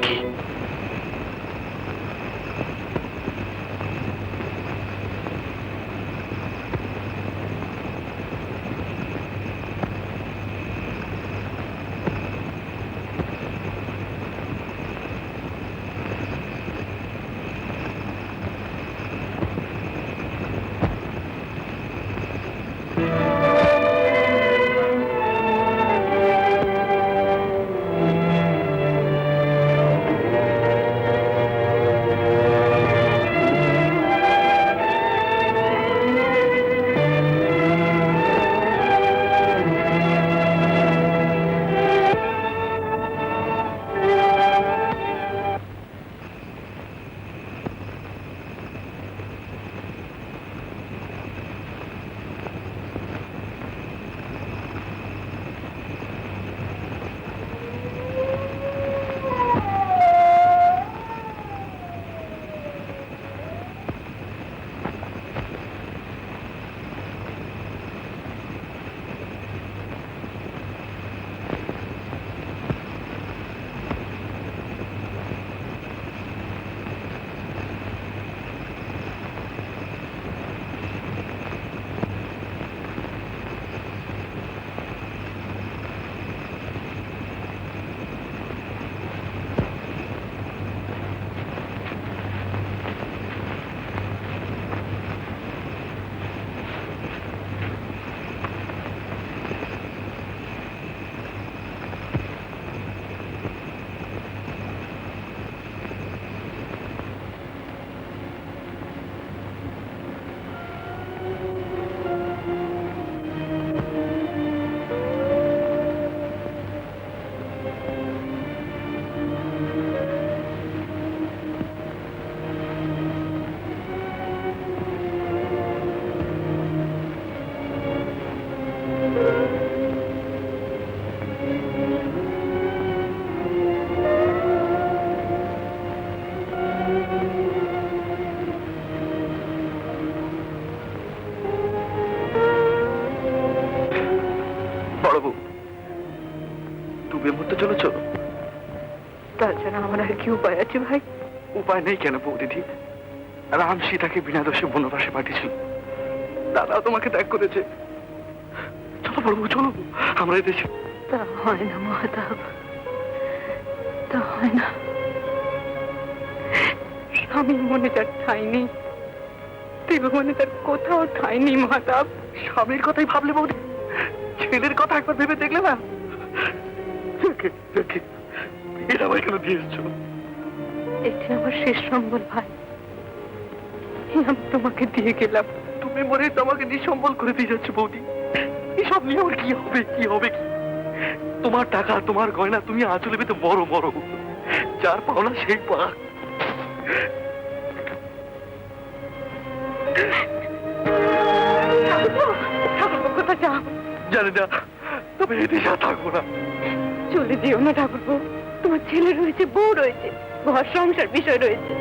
কি চলেছ? তাছাড়া আমার আর কি উপায় আছে ভাই? উপায় নেই কেন বৌদিদি? রাম সীতাকে বিনা দোষে বনবাসে পাঠিয়েছিল, দাদাও তোমাকে ত্যাগ করেছে। চলো বড়বু, চলো আমরা এদেশে। তা হয় না মহাতাব, তা হয় না। স্বামীর মনে তার ঠাঁই নেই, দেব মনে তার কোথাও ঠাঁই নেই মহাতাব। স্বামীর কথাই ভাবলে বৌদি, ছেলের কথা একবার ভেবে দেখলে না? এটা আমার কেন দিয়ে এসছো? এটি আমার শেষ সম্বল ভাই, আমি তোমাকে দিয়ে গেলাম। তুমি মনে তোমাকে নিঃসম্বল করে দিয়ে যাচ্ছ বৌদি। এসব নিয়ে আমার কি হবে, কি হবে কি? তোমার টাকা, তোমার গয়না তুমি আঁচলে পেতে বড় বড়, যার পাওনা সেই পা। কোথা যাও? জানি না, তবে এদেশে আর থাকবো না। চলে যেও না ঠাকুরপো, তোমার ছেলে রয়েছে, বউ রয়েছে, ঘর সংসার বিষয় রয়েছে।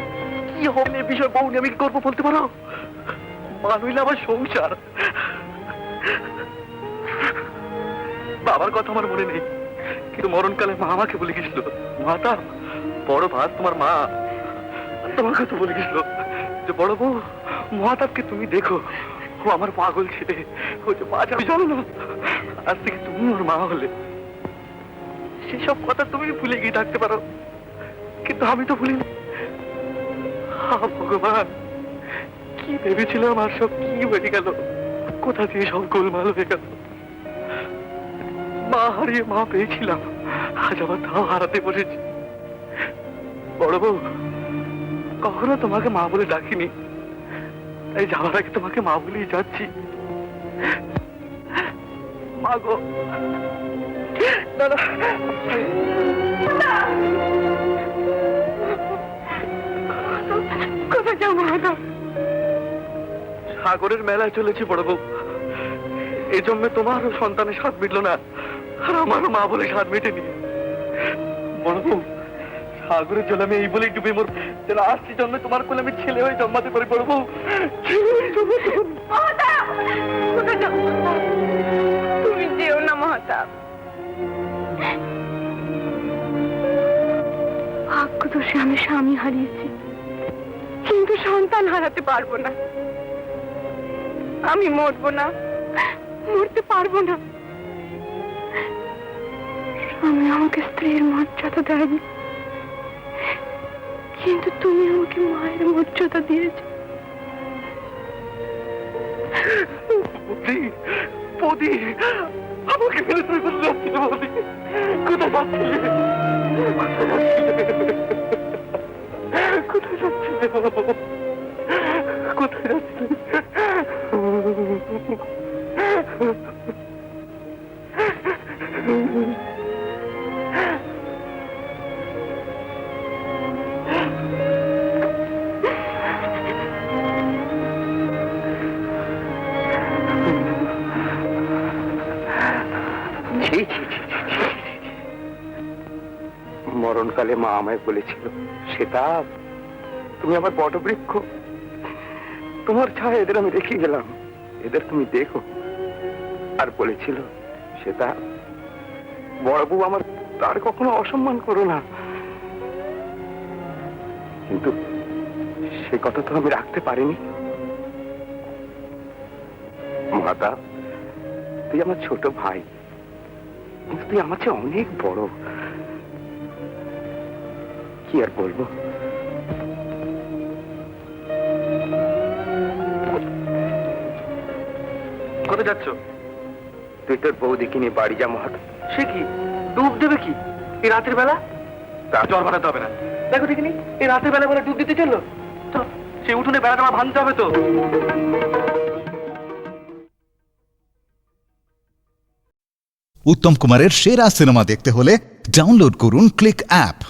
কি হবে এই বিষয় বউ নিয়ে আমি কি করবো বলতে পারো? মা নইলে আমার সংসার। বাবার কথা আমার মনে নেই, কিন্তু মরণকালে মা আমাকে বলে গেছিল, মাতা বড় ভাত তোমার মা তোমার কথা বলে গেছিল যে বড় বউ মহাতাবকে তুমি দেখো, ও আমার পাগল ছেলে, ও যে বাঁচাবে জানো না। আজ থেকে তুমি ওর মা হলে। সেসব কথা তুমি ভুলে গিয়ে থাকতে পারো, কিন্তু আমি তো ভুলিনি। ভগবান, কি ভেবেছিলাম আর সব কি হয়ে গেল, কোথা দিয়ে সব গোলমাল হয়ে গেল। মা হারিয়ে মা পেয়েছিলাম, আজ আবার তাও হারাতে বসেছি। বড় বউ, কখনো তোমাকে মা বলে ডাকিনি, তাই যাওয়ার আগে তোমাকে মা বলেই যাচ্ছি। মা গো, দাদা, কোথায় যাও মহাদেব? সাগরের মেলায় চলেছি বড় বউ। এই জন্মে তোমারও সন্তানের স্বাদ মিটল না, আর আমারও মা বলে স্বাদ মেটেনি। বড় বউ, সাগরের জল আমি এই বলেই ডুবে মরব, যেন আসছি জন্মে তোমার কোলে আমি ছেলে হয়ে জন্মাতে পারি। বড় বউ, ছেলে হয়ে জন্মাতে পারি। মহাদেব, কোথায় যাও? তুমি যেও না মহাদেব। ভাগ্য দোষে আমি স্বামী হারিয়েছি, কিন্তু সন্তান হারাতে পারবো না। আমি মরবো না, মরতে পারবো না। স্বামী আমাকে স্ত্রীর মর্যাদা দেয়নি, কিন্তু তুমি আমাকে মায়ের মর্যাদা দিয়েছো। বৌদি, বৌদি, আমাকে ফেলে তুমি কোথায় যাচ্ছিলে? বৌদি, কোথায় যাচ্ছিলে? কোথায় যাচ্ছিলে? কোথায় যাচ্ছিলে? মরণকালে মা আমায় বলেছিল, সেটা তুমি আমার বটবৃক্ষ, তোমার ছায়া এদের আমি রেখে গেলাম, এদের তুমি দেখো। আর বলেছিল, সেটা বড় বউ আমার, তার কখনো অসম্মান করো না। কিন্তু সে কথা তো আমি রাখতে পারিনি। মাতা, তুই আমার ছোট ভাই, কিন্তু তুই আমার চেয়ে অনেক বড়। কি আর বলবো? কোথায় যাচ্ছ? তুই তোর বৌদিকে নিয়ে বাড়ি যা মহাত। সে কি ডুব দেবে কি এই রাতের বেলা? তার জ্বর বাড়াতে হবে না। দেখো দেখিনি, এই রাতের বেলা বলে ডুব দিতে চললো। তো সে উঠোনে বেড়াটা আমার ভাঙতে হবে তো। উত্তম কুমারের সেরা সিনেমা দেখতে হলে ডাউনলোড করুন ক্লিক অ্যাপ।